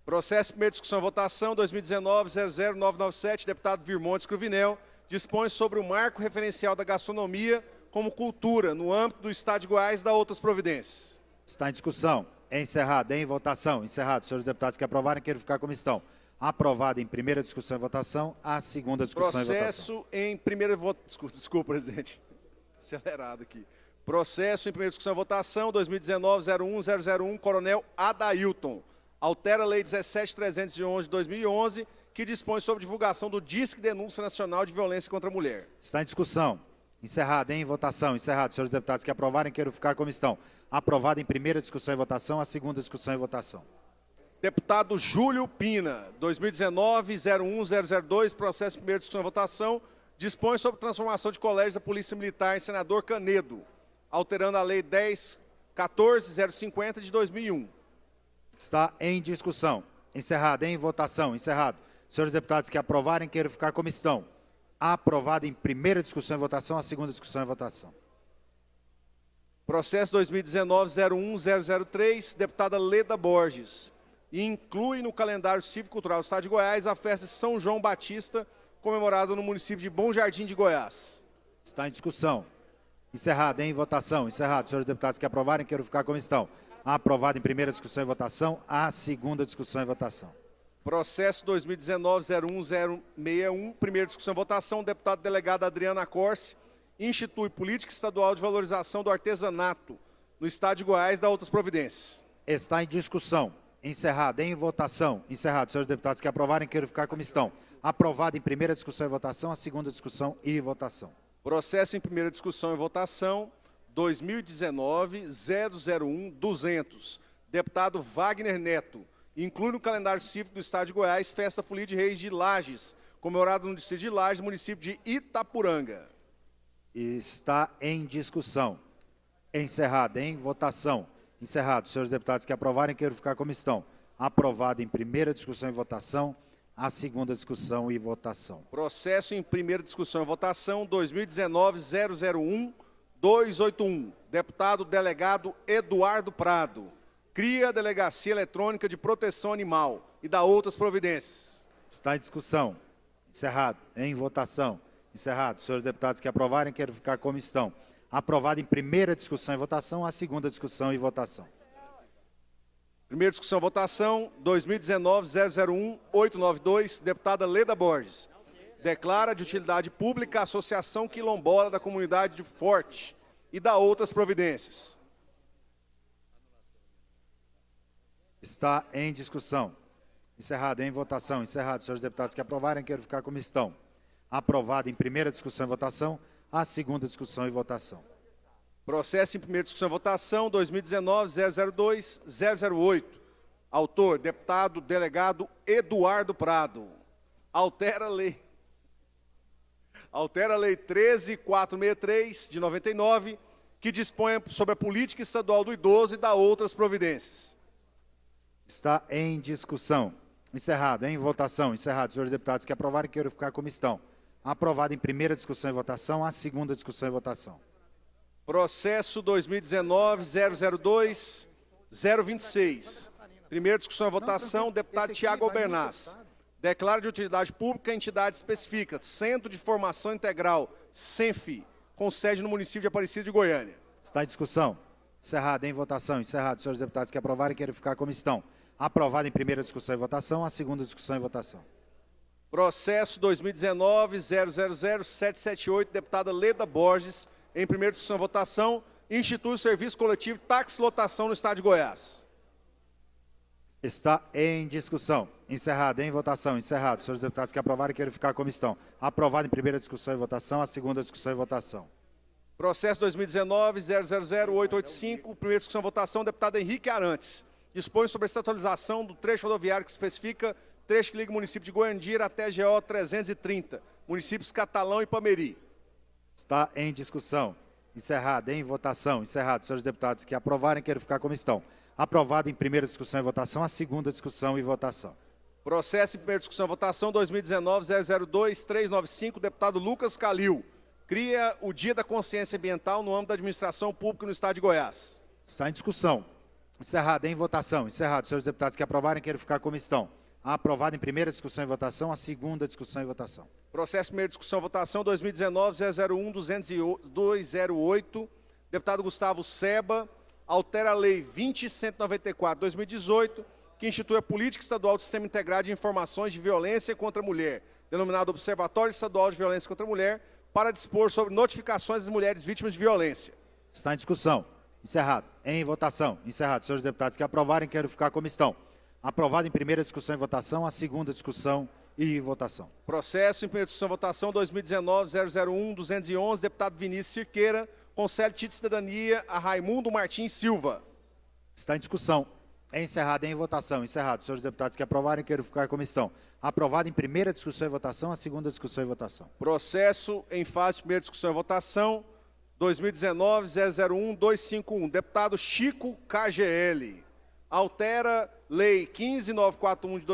Speaker 4: Processo em primeira discussão e votação, 2019-00997, deputado Virmontes Cruvinel, dispõe sobre o marco referencial da gastronomia como cultura no âmbito do Estado de Goiás e da outras providências.
Speaker 13: Está em discussão. Encerrado. Em votação. Encerrado. Senhores deputados que aprovarem, queiram ficar como estão. Aprovado em primeira discussão e votação. A segunda discussão e votação.
Speaker 4: Processo em primeira votação. Desculpa, presidente. Acelerado aqui. Processo em primeira discussão e votação, 2019-01001, Coronel Adailton. Altera a Lei 17.311 de 2011, que dispõe sobre divulgação do Disque Denúncia Nacional de Violência contra a Mulher.
Speaker 13: Está em discussão. Encerrado. Em votação. Encerrado. Senhores deputados que aprovarem, queiram ficar como estão. Aprovado em primeira discussão e votação. A segunda discussão e votação.
Speaker 4: Deputado Júlio Pina, 2019-01002, processo em primeira discussão e votação, dispõe sobre transformação de colégios da Polícia Militar em Senador Canedo, alterando a Lei 10.14.050 de 2001.
Speaker 13: Está em discussão. Encerrado. Em votação. Encerrado. Senhores deputados que aprovarem, queiram ficar como estão. Aprovado em primeira discussão e votação. A segunda discussão e votação.
Speaker 4: Processo 2019-01003, deputada Leda Borges. E inclui no calendário cívico-cultural do Estado de Goiás a festa de São João Batista, comemorada no município de Bom Jardim de Goiás.
Speaker 13: Está em discussão. Encerrado. Em votação. Encerrado. Senhores deputados que aprovarem, queiram ficar como estão. Aprovado em primeira discussão e votação. A segunda discussão e votação.
Speaker 4: Processo 2019-01061, primeira discussão e votação, deputado delegado Adriana Corse, institui política estadual de valorização do artesanato no Estado de Goiás e da outras providências.
Speaker 13: Está em discussão. Encerrado. Em votação. Encerrado. Senhores deputados que aprovarem, queiram ficar como estão. Aprovado em primeira discussão e votação. A segunda discussão e votação.
Speaker 4: Processo em primeira discussão e votação, 2019-001-200, deputado Wagner Neto, inclui no calendário cívico do Estado de Goiás Festa Folia de Reis de Lages, comemorado no distrito de Lages, município de Itapuranga.
Speaker 13: Está em discussão. Encerrado. Em votação. Encerrado. Senhores deputados que aprovarem, queiram ficar como estão. Aprovado em primeira discussão e votação. A segunda discussão e votação.
Speaker 4: Processo em primeira discussão e votação, 2019-001-202, 281, deputado delegado Eduardo Prado. Cria a Delegacia Eletrônica de Proteção Animal e dá outras providências.
Speaker 13: Está em discussão. Encerrado. Em votação. Encerrado. Senhores deputados que aprovarem, quero ficar como estão. Aprovado em primeira discussão e votação, a segunda discussão e votação.
Speaker 4: Primeira discussão e votação, 2019-001-892, deputada Leda Borges. Declara de utilidade pública a Associação Quilombola da Comunidade de Forte e dá outras providências.
Speaker 13: Está em discussão. Encerrado. Em votação. Encerrado. Senhores deputados que aprovarem, quero ficar como estão. Aprovado em primeira discussão e votação, a segunda discussão e votação.
Speaker 4: Processo em primeira discussão e votação, 2019-002-008. Autor, deputado delegado Eduardo Prado. Altera a lei 13.463, de 99, que dispõe sobre a política estadual do idoso e dá outras providências.
Speaker 13: Está em discussão. Encerrado. Em votação. Encerrado. Senhores deputados que aprovarem, quero ficar como estão. Aprovado em primeira discussão e votação, a segunda discussão e votação.
Speaker 4: Processo 2019-002-026. Primeira discussão e votação, deputado Tiago Albernaz. Declara de utilidade pública a entidade específica, Centro de Formação Integral, CENFI, com sede no município de Aparecida de Goiânia.
Speaker 13: Está em discussão. Encerrado. Em votação. Encerrado. Senhores deputados que aprovarem, quero ficar como estão. Aprovado em primeira discussão e votação, a segunda discussão e votação.
Speaker 4: Processo 2019-000-778, deputada Leda Borges, em primeira discussão e votação, institui o serviço coletivo táxi lotação no estado de Goiás.
Speaker 13: Está em discussão. Encerrado. Em votação. Encerrado. Senhores deputados que aprovarem, quero ficar como estão. Aprovado em primeira discussão e votação, a segunda discussão e votação.
Speaker 4: Processo 2019-000-885, primeira discussão e votação, deputado Henrique Arantes. Dispõe sobre essa atualização do trecho rodoviário que especifica trecho que liga o município de Goiandira até GO 330, municípios Catalão e Pameri.
Speaker 13: Está em discussão. Encerrado. Em votação. Encerrado. Senhores deputados que aprovarem, quero ficar como estão. Aprovado em primeira discussão e votação, a segunda discussão e votação.
Speaker 4: Processo em primeira discussão e votação, 2019-002-395, deputado Lucas Calil. Cria o Dia da Consciência Ambiental no âmbito da administração pública no estado de Goiás.
Speaker 13: Está em discussão. Encerrado. Em votação. Encerrado. Senhores deputados que aprovarem, quero ficar como estão. Aprovado em primeira discussão e votação, a segunda discussão e votação.
Speaker 4: Processo primeira discussão e votação, 2019-001-208, deputado Gustavo Seba, altera a lei 20.194/2018, que institui a política estadual do Sistema Integrado de Informações de Violência contra a Mulher, denominado Observatório Estadual de Violência contra a Mulher, para dispor sobre notificações das mulheres vítimas de violência.
Speaker 13: Está em discussão. Encerrado. Em votação. Encerrado. Senhores deputados que aprovarem, quero ficar como estão. Aprovado em primeira discussão e votação, a segunda discussão e votação.
Speaker 4: Processo em primeira discussão e votação, 2019-001-211, deputado Vinícius Cirqueira, concede título de cidadania a Raimundo Martins Silva.
Speaker 13: Está em discussão. É encerrado. Em votação. Encerrado. Senhores deputados que aprovarem, quero ficar como estão. Aprovado em primeira discussão e votação, a segunda discussão e votação.
Speaker 4: Processo em fase de primeira discussão e votação, 2019-001-251, deputado Chico KGL. Altera lei 15.941 de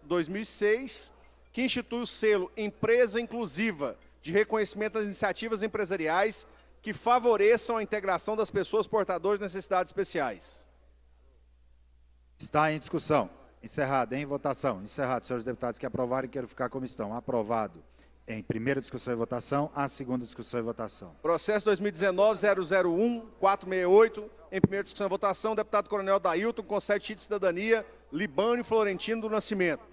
Speaker 4: 2006, que institui o selo Empresa Inclusiva, de reconhecimento das iniciativas empresariais que favoreçam a integração das pessoas portadoras de necessidades especiais.
Speaker 13: Está em discussão. Encerrado. Em votação. Encerrado. Senhores deputados que aprovarem, quero ficar como estão. Aprovado em primeira discussão e votação, a segunda discussão e votação.
Speaker 4: Processo 2019-001-468, em primeira discussão e votação, deputado Coronel Dailton, concede título de cidadania, Libânio Florentino do Nascimento.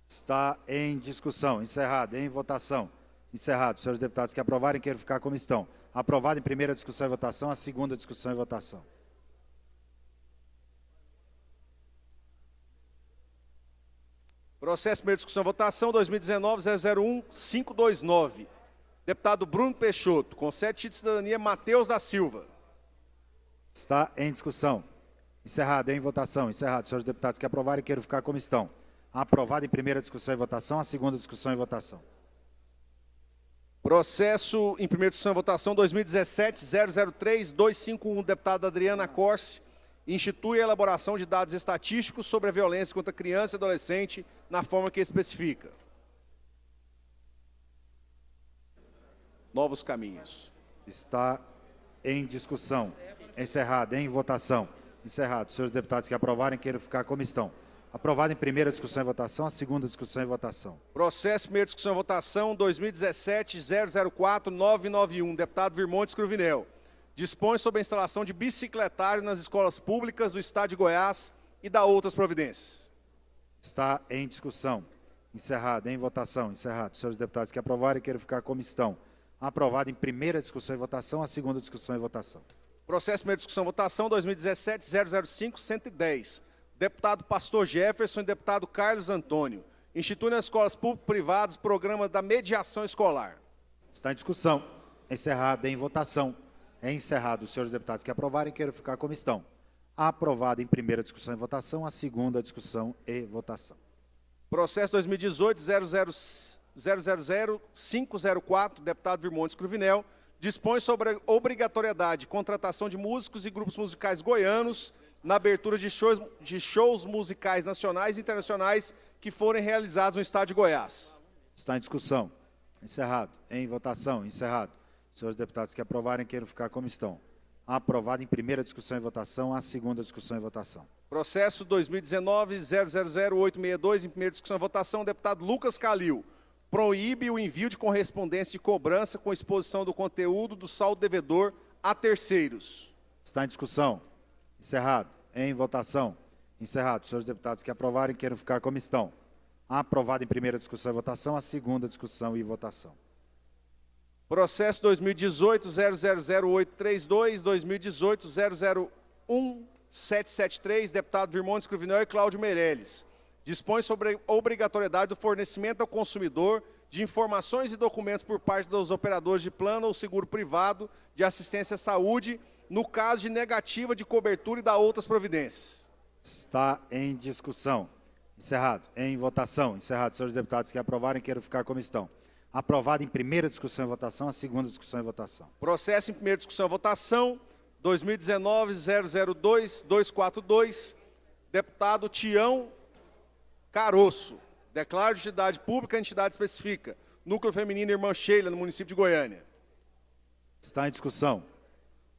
Speaker 13: Está em discussão. Encerrado. Em votação. Encerrado. Senhores deputados que aprovarem, quero ficar como estão. Aprovado em primeira discussão e votação, a segunda discussão e votação.
Speaker 4: Processo primeira discussão e votação, 2019-001-529. Deputado Bruno Peixoto, concede título de cidadania, Matheus da Silva.
Speaker 13: Está em discussão. Encerrado. Em votação. Encerrado. Senhores deputados que aprovarem, quero ficar como estão. Aprovado em primeira discussão e votação, a segunda discussão e votação.
Speaker 4: Processo em primeira discussão e votação, 2017-003-251, deputada Adriana Corse, institui a elaboração de dados estatísticos sobre a violência contra criança e adolescente na forma que especifica. Novos caminhos.
Speaker 13: Está Em discussão. Encerrado. Em votação. Encerrado. Senhores deputados que aprovarem, queiram ficar como estão. Aprovado em primeira discussão e votação, a segunda discussão e votação.
Speaker 4: Processo, primeira discussão e votação, 2017-004-991, deputado Virmontes Cruvinel. Dispõe sobre a instalação de bicicletário nas escolas públicas do Estado de Goiás e dá outras providências.
Speaker 13: Está em discussão. Encerrado. Em votação. Encerrado. Senhores deputados que aprovarem, queiram ficar como estão. Aprovado em primeira discussão e votação, a segunda discussão e votação.
Speaker 4: Processo, primeira discussão e votação, 2017-005-110. Deputado Pastor Jefferson e deputado Carlos Antônio. Institui nas escolas público-privadas programa da mediação escolar.
Speaker 13: Está em discussão. Encerrado. Em votação. É encerrado. Os senhores deputados que aprovarem, queiram ficar como estão. Aprovado em primeira discussão e votação, a segunda discussão e votação.
Speaker 4: Processo 2018-000-504, deputado Virmontes Cruvinel, dispõe sobre a obrigatoriedade de contratação de músicos e grupos musicais goianos na abertura de shows musicais nacionais e internacionais que forem realizados no Estado de Goiás.
Speaker 13: Está em discussão. Encerrado. Em votação. Encerrado. Os senhores deputados que aprovarem, queiram ficar como estão. Aprovado em primeira discussão e votação, a segunda discussão e votação.
Speaker 4: Processo 2019-000-862, em primeira discussão e votação, deputado Lucas Calil. Proíbe o envio de correspondência de cobrança com exposição do conteúdo do saldo devedor a terceiros.
Speaker 13: Está em discussão. Encerrado. Em votação. Encerrado. Os senhores deputados que aprovarem, queiram ficar como estão. Aprovado em primeira discussão e votação, a segunda discussão e votação.
Speaker 4: Processo 2018-000-832, 2018-001-773, deputado Virmontes Cruvinel e Cláudio Meirelles. Dispõe sobre a obrigatoriedade do fornecimento ao consumidor de informações e documentos por parte dos operadores de plano ou seguro privado de assistência à saúde, no caso de negativa de cobertura e da outras providências.
Speaker 13: Está em discussão. Encerrado. Em votação. Encerrado. Senhores deputados que aprovarem, queiram ficar como estão. Aprovado em primeira discussão e votação, a segunda discussão e votação.
Speaker 4: Processo em primeira discussão e votação, 2019-002-242, deputado Tião Caroço. Declara de utilidade pública a entidade especifica. Núcleo Feminino Irmã Sheila, no município de Goiânia.
Speaker 13: Está em discussão.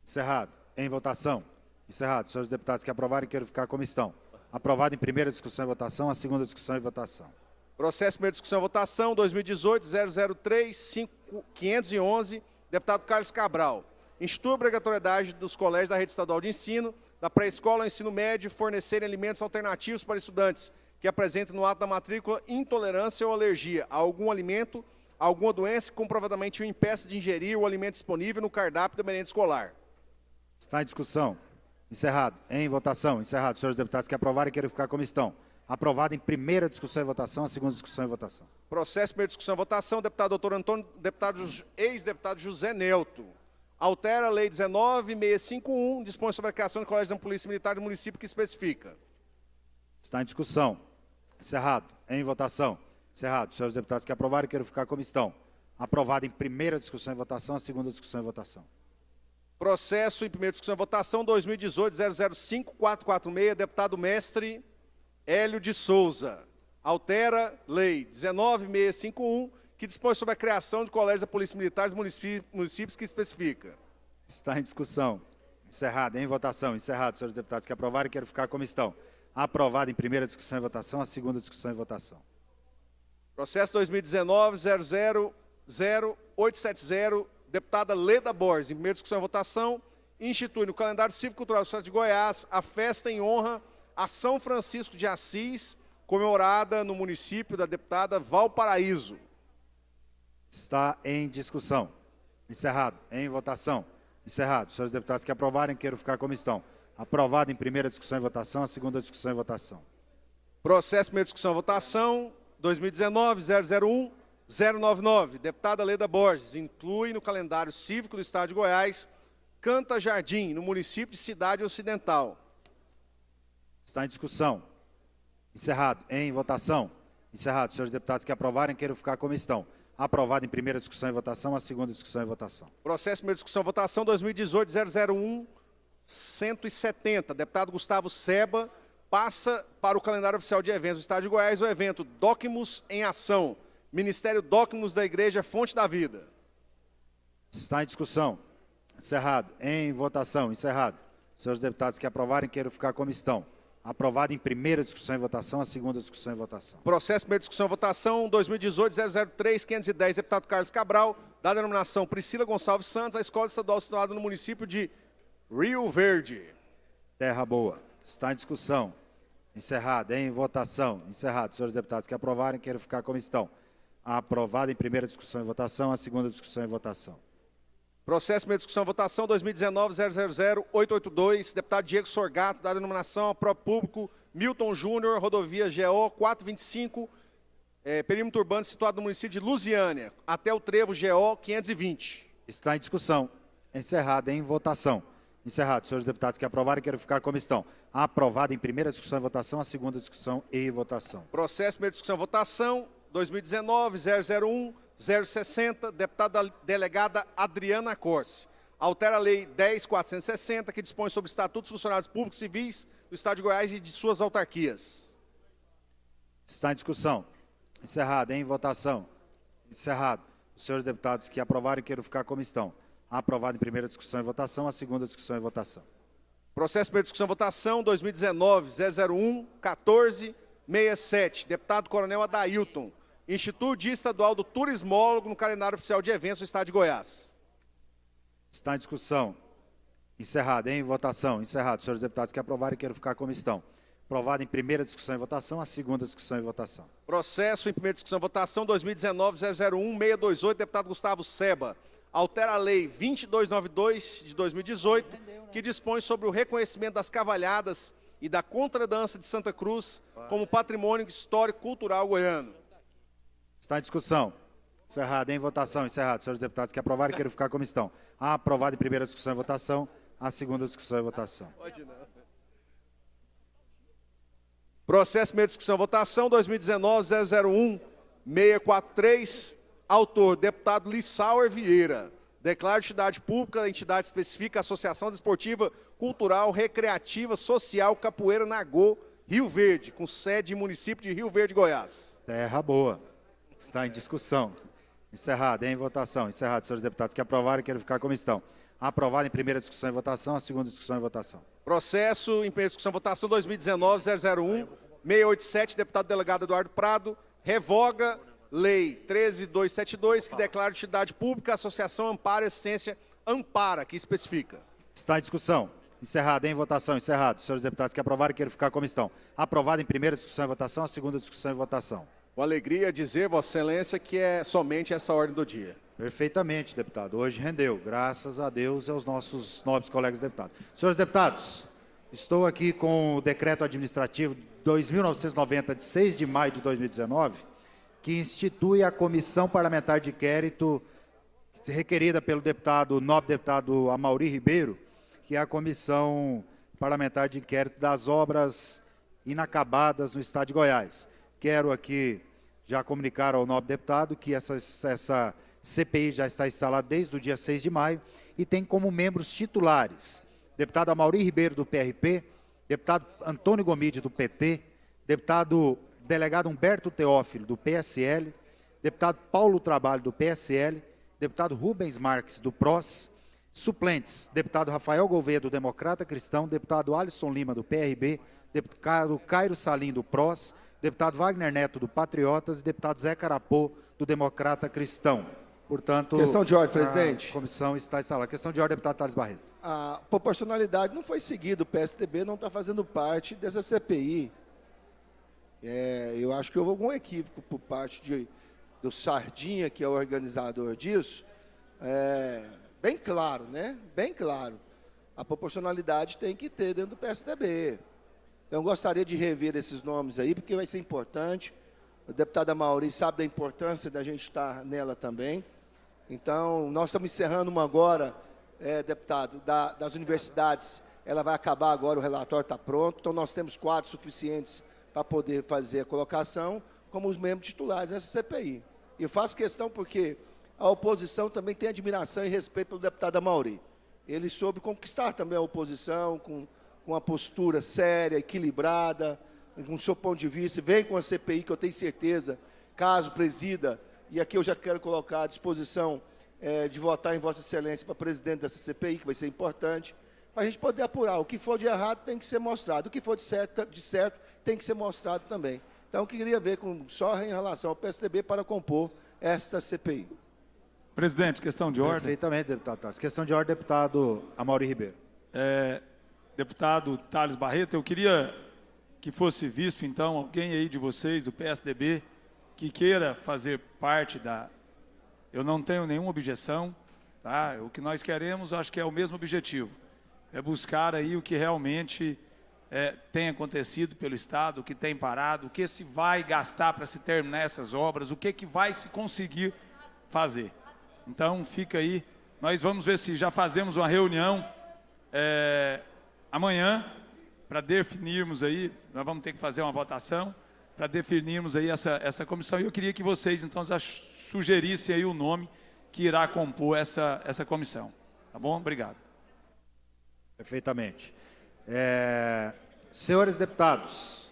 Speaker 13: Encerrado. Em votação. Encerrado. Senhores deputados que aprovarem, queiram ficar como estão. Aprovado em primeira discussão e votação, a segunda discussão e votação.
Speaker 4: Processo, primeira discussão e votação, 2018-003-511, deputado Carlos Cabral. Institui a obrigatoriedade dos colégios da rede estadual de ensino, da pré-escola ao ensino médio, fornecerem alimentos alternativos para estudantes que apresentem no ato da matrícula intolerância ou alergia a algum alimento, a alguma doença que comprovadamente o impeça de ingerir o alimento disponível no cardápio da merenda escolar.
Speaker 13: Está em discussão. Encerrado. Em votação. Encerrado. Senhores deputados que aprovarem, queiram ficar como estão. Aprovado em primeira discussão e votação, a segunda discussão e votação.
Speaker 4: Processo, primeira discussão e votação, deputado doutor Antônio, ex-deputado José Nelto. Altera a Lei 19.651, dispõe sobre a criação de colégio da Polícia Militar do município que especifica.
Speaker 13: Está em discussão. Encerrado. Em votação. Encerrado. Senhores deputados que aprovarem, queiram ficar como estão. Aprovado em primeira discussão e votação, a segunda discussão e votação.
Speaker 4: Processo em primeira discussão e votação, 2018-005-446, deputado mestre Hélio de Souza. Altera Lei 19.651, que dispõe sobre a criação de colégios da Polícia Militar dos municípios que especifica.
Speaker 13: Está em discussão. Encerrado. Em votação. Encerrado. Senhores deputados que aprovarem, queiram ficar como estão. Aprovado em primeira discussão e votação, a segunda discussão e votação.
Speaker 4: Processo 2019-000-870, deputada Leda Borges, em primeira discussão e votação, institui no calendário cívico-cultural do Estado de Goiás a festa em honra a São Francisco de Assis, comemorada no município da deputada Valparaíso.
Speaker 13: Está em discussão. Encerrado. Em votação. Encerrado. Senhores deputados que aprovarem, queiram ficar como estão. Aprovado em primeira discussão e votação, a segunda discussão e votação.
Speaker 4: Processo, primeira discussão e votação, 2019-001-099. Deputada Leda Borges, inclui no calendário cívico do Estado de Goiás, Canta Jardim, no município de Cidade Ocidental.
Speaker 13: Está em discussão. Encerrado. Em votação. Encerrado. Senhores deputados que aprovarem, queiram ficar como estão. Aprovado em primeira discussão e votação, a segunda discussão e votação.
Speaker 4: Processo, primeira discussão e votação, 2018-001-170. Deputado Gustavo Seba passa para o calendário oficial de eventos do Estado de Goiás o evento Docmus em Ação, Ministério Docmus da Igreja Fonte da Vida.
Speaker 13: Está em discussão. Encerrado. Em votação. Encerrado. Senhores deputados que aprovarem, queiram ficar como estão. Aprovado em primeira discussão e votação, a segunda discussão e votação.
Speaker 4: Processo, primeira discussão e votação, 2018-003-510, deputado Carlos Cabral, da denominação Priscila Gonçalves Santos, a Escola Estadual situada no município de Rio Verde.
Speaker 13: Terra Boa. Está em discussão. Encerrado. Em votação. Encerrado. Senhores deputados que aprovarem, queiram ficar como estão. Aprovado em primeira discussão e votação, a segunda discussão e votação.
Speaker 4: Processo, primeira discussão e votação, 2019-000-882, deputado Diego Sorgato, da denominação Próprio Público, Milton Júnior, rodovia GO 425, perímetro urbano situado no município de Lusiânia, até o trevo GO 520.
Speaker 13: Está em discussão. Encerrado. Em votação. Encerrado. Senhores deputados que aprovarem, queiram ficar como estão. Aprovado em primeira discussão e votação, a segunda discussão e votação.
Speaker 4: Processo, primeira discussão e votação, 2019-001-060, deputada delegada Adriana Corse. Altera a Lei 10.460, que dispõe sobre estatutos dos funcionários públicos civis do Estado de Goiás e de suas autarquias.
Speaker 13: Está em discussão. Encerrado. Em votação. Encerrado. Os senhores deputados que aprovarem, queiram ficar como estão. Aprovado em primeira discussão e votação, a segunda discussão e votação.
Speaker 4: Processo, primeira discussão e votação, 2019-001-1467, deputado Coronel Adailton. Instituto Dia Estadual do Turismólogo no calendário oficial de eventos do Estado de Goiás.
Speaker 13: Está em discussão. Encerrado. Em votação. Encerrado. Senhores deputados que aprovarem, queiram ficar como estão. Aprovado em primeira discussão e votação, a segunda discussão e votação.
Speaker 4: Processo em primeira discussão e votação, 2019-001-628, deputado Gustavo Seba. Altera a Lei 2292 de 2018, que dispõe sobre o reconhecimento das cavalhadas e da contradança de Santa Cruz como patrimônio histórico cultural goiano.
Speaker 13: Está em discussão. Encerrado. Em votação. Encerrado. Senhores deputados que aprovarem, queiram ficar como estão. Aprovado em primeira discussão e votação, a segunda discussão e votação.
Speaker 4: Processo, primeira discussão e votação, 2019-001-643, autor, deputado Lissauer Vieira. Declara entidade pública, a entidade especifica a Associação Desportiva, Cultural, Recreativa, Social, Capoeira Nagô, Rio Verde, com sede em município de Rio Verde, Goiás.
Speaker 13: Terra Boa. Está em discussão. Encerrado. Em votação. Encerrado. Senhores deputados que aprovarem, queiram ficar como estão. Aprovado em primeira discussão e votação, a segunda discussão e votação.
Speaker 4: Processo em primeira discussão e votação, 2019-001-687, deputado delegado Eduardo Prado, revoga Lei 13272, que declara utilidade pública a Associação Ampara Essência Ampara, que especifica.
Speaker 13: Está em discussão. Encerrado. Em votação. Encerrado. Senhores deputados que aprovarem, queiram ficar como estão. Aprovado em primeira discussão e votação, a segunda discussão e votação.
Speaker 4: Com alegria dizer, Vossa Excelência, que é somente essa ordem do dia.
Speaker 13: Perfeitamente, deputado. Hoje rendeu, graças a Deus e aos nossos nobres colegas deputados. Senhores deputados, estou aqui com o decreto administrativo 2990, de 6 de maio de 2019, que institui a Comissão Parlamentar de Inquérito, requerida pelo nobre deputado Amaury Ribeiro, que é a Comissão Parlamentar de Inquérito das obras inacabadas no Estado de Goiás. Quero aqui já comunicar ao nobre deputado que essa CPI já está instalada desde o dia 6 de maio e tem como membros titulares deputado Amaury Ribeiro, do PRP, deputado Antônio Gomide, do PT, deputado delegado Humberto Teófilo, do PSL, deputado Paulo Trabalho, do PSL, deputado Rubens Marques, do PROS, suplentes, deputado Rafael Gouveia, do Democrata Cristão, deputado Alisson Lima, do PRB, deputado Cairo Salim, do PROS, deputado Wagner Neto, do Patriotas, e deputado Zé Carapô, do Democrata Cristão. Portanto,
Speaker 11: questão de ordem, presidente.
Speaker 13: A comissão está instalada. Questão de ordem, deputado Thales Barreto.
Speaker 11: A proporcionalidade não foi seguida, o PSDB não está fazendo parte dessa CPI. Eu acho que houve algum equívoco por parte do Sardinha, que é o organizador disso. Bem claro, né? Bem claro. A proporcionalidade tem que ter dentro do PSDB. Então, eu gostaria de rever esses nomes aí, porque vai ser importante. O deputado Amaury sabe da importância da gente estar nela também. Então, nós estamos encerrando uma agora, deputado, das universidades. Ela vai acabar agora, o relatório está pronto. Então, nós temos quadros suficientes para poder fazer a colocação como os membros titulares dessa CPI. E eu faço questão porque a oposição também tem admiração e respeito pelo deputado Amaury. Ele soube conquistar também a oposição com uma postura séria, equilibrada, com o seu ponto de vista, vem com a CPI, que eu tenho certeza, caso presida, e aqui eu já quero colocar à disposição de votar em Vossa Excelência para presidente dessa CPI, que vai ser importante, para a gente poder apurar. O que for de errado tem que ser mostrado, o que for de certo tem que ser mostrado também. Então, eu queria ver só em relação ao PSDB para compor esta CPI.
Speaker 1: Presidente, questão de ordem.
Speaker 13: Perfeitamente, deputado Thales. Questão de ordem, deputado Amaury Ribeiro.
Speaker 1: Deputado Thales Barreto, eu queria que fosse visto, então, alguém aí de vocês, do PSDB, que queira fazer parte da... Eu não tenho nenhuma objeção, tá? O que nós queremos, acho que é o mesmo objetivo. É buscar aí o que realmente tem acontecido pelo Estado, o que tem parado, o que se vai gastar para se terminar essas obras, o que vai se conseguir fazer. Então, fica aí. Nós vamos ver se já fazemos uma reunião amanhã, para definirmos aí, nós vamos ter que fazer uma votação, para definirmos aí essa comissão. E eu queria que vocês, então, já sugerissem aí o nome que irá compor essa comissão. Tá bom? Obrigado.
Speaker 13: Perfeitamente. Senhores deputados,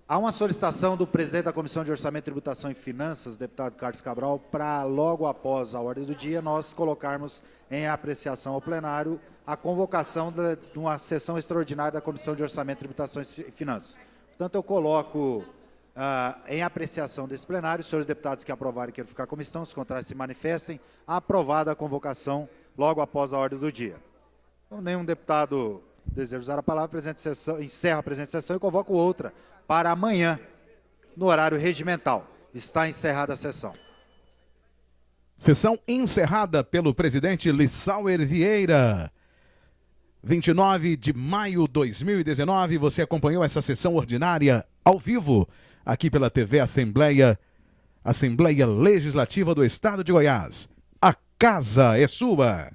Speaker 13: há uma solicitação do presidente da Comissão de Orçamento, Tributação e Finanças, deputado Carlos Cabral, para logo após a ordem do dia nós colocarmos em apreciação ao plenário a convocação de uma sessão extraordinária da Comissão de Orçamento, Tributação e Finanças. Portanto, eu coloco em apreciação desse plenário, os senhores deputados que aprovarem e queiram ficar como estão, os contrários se manifestem, aprovada a convocação logo após a ordem do dia. Então, nenhum deputado deseja usar a palavra, encerra a presente sessão e convoco outra para amanhã, no horário regimental. Está encerrada a sessão.
Speaker 17: Sessão encerrada pelo presidente Lissauer Vieira. 29 de maio de 2019, você acompanhou essa sessão ordinária ao vivo, aqui pela TV Assembleia Legislativa do Estado de Goiás. A casa é sua.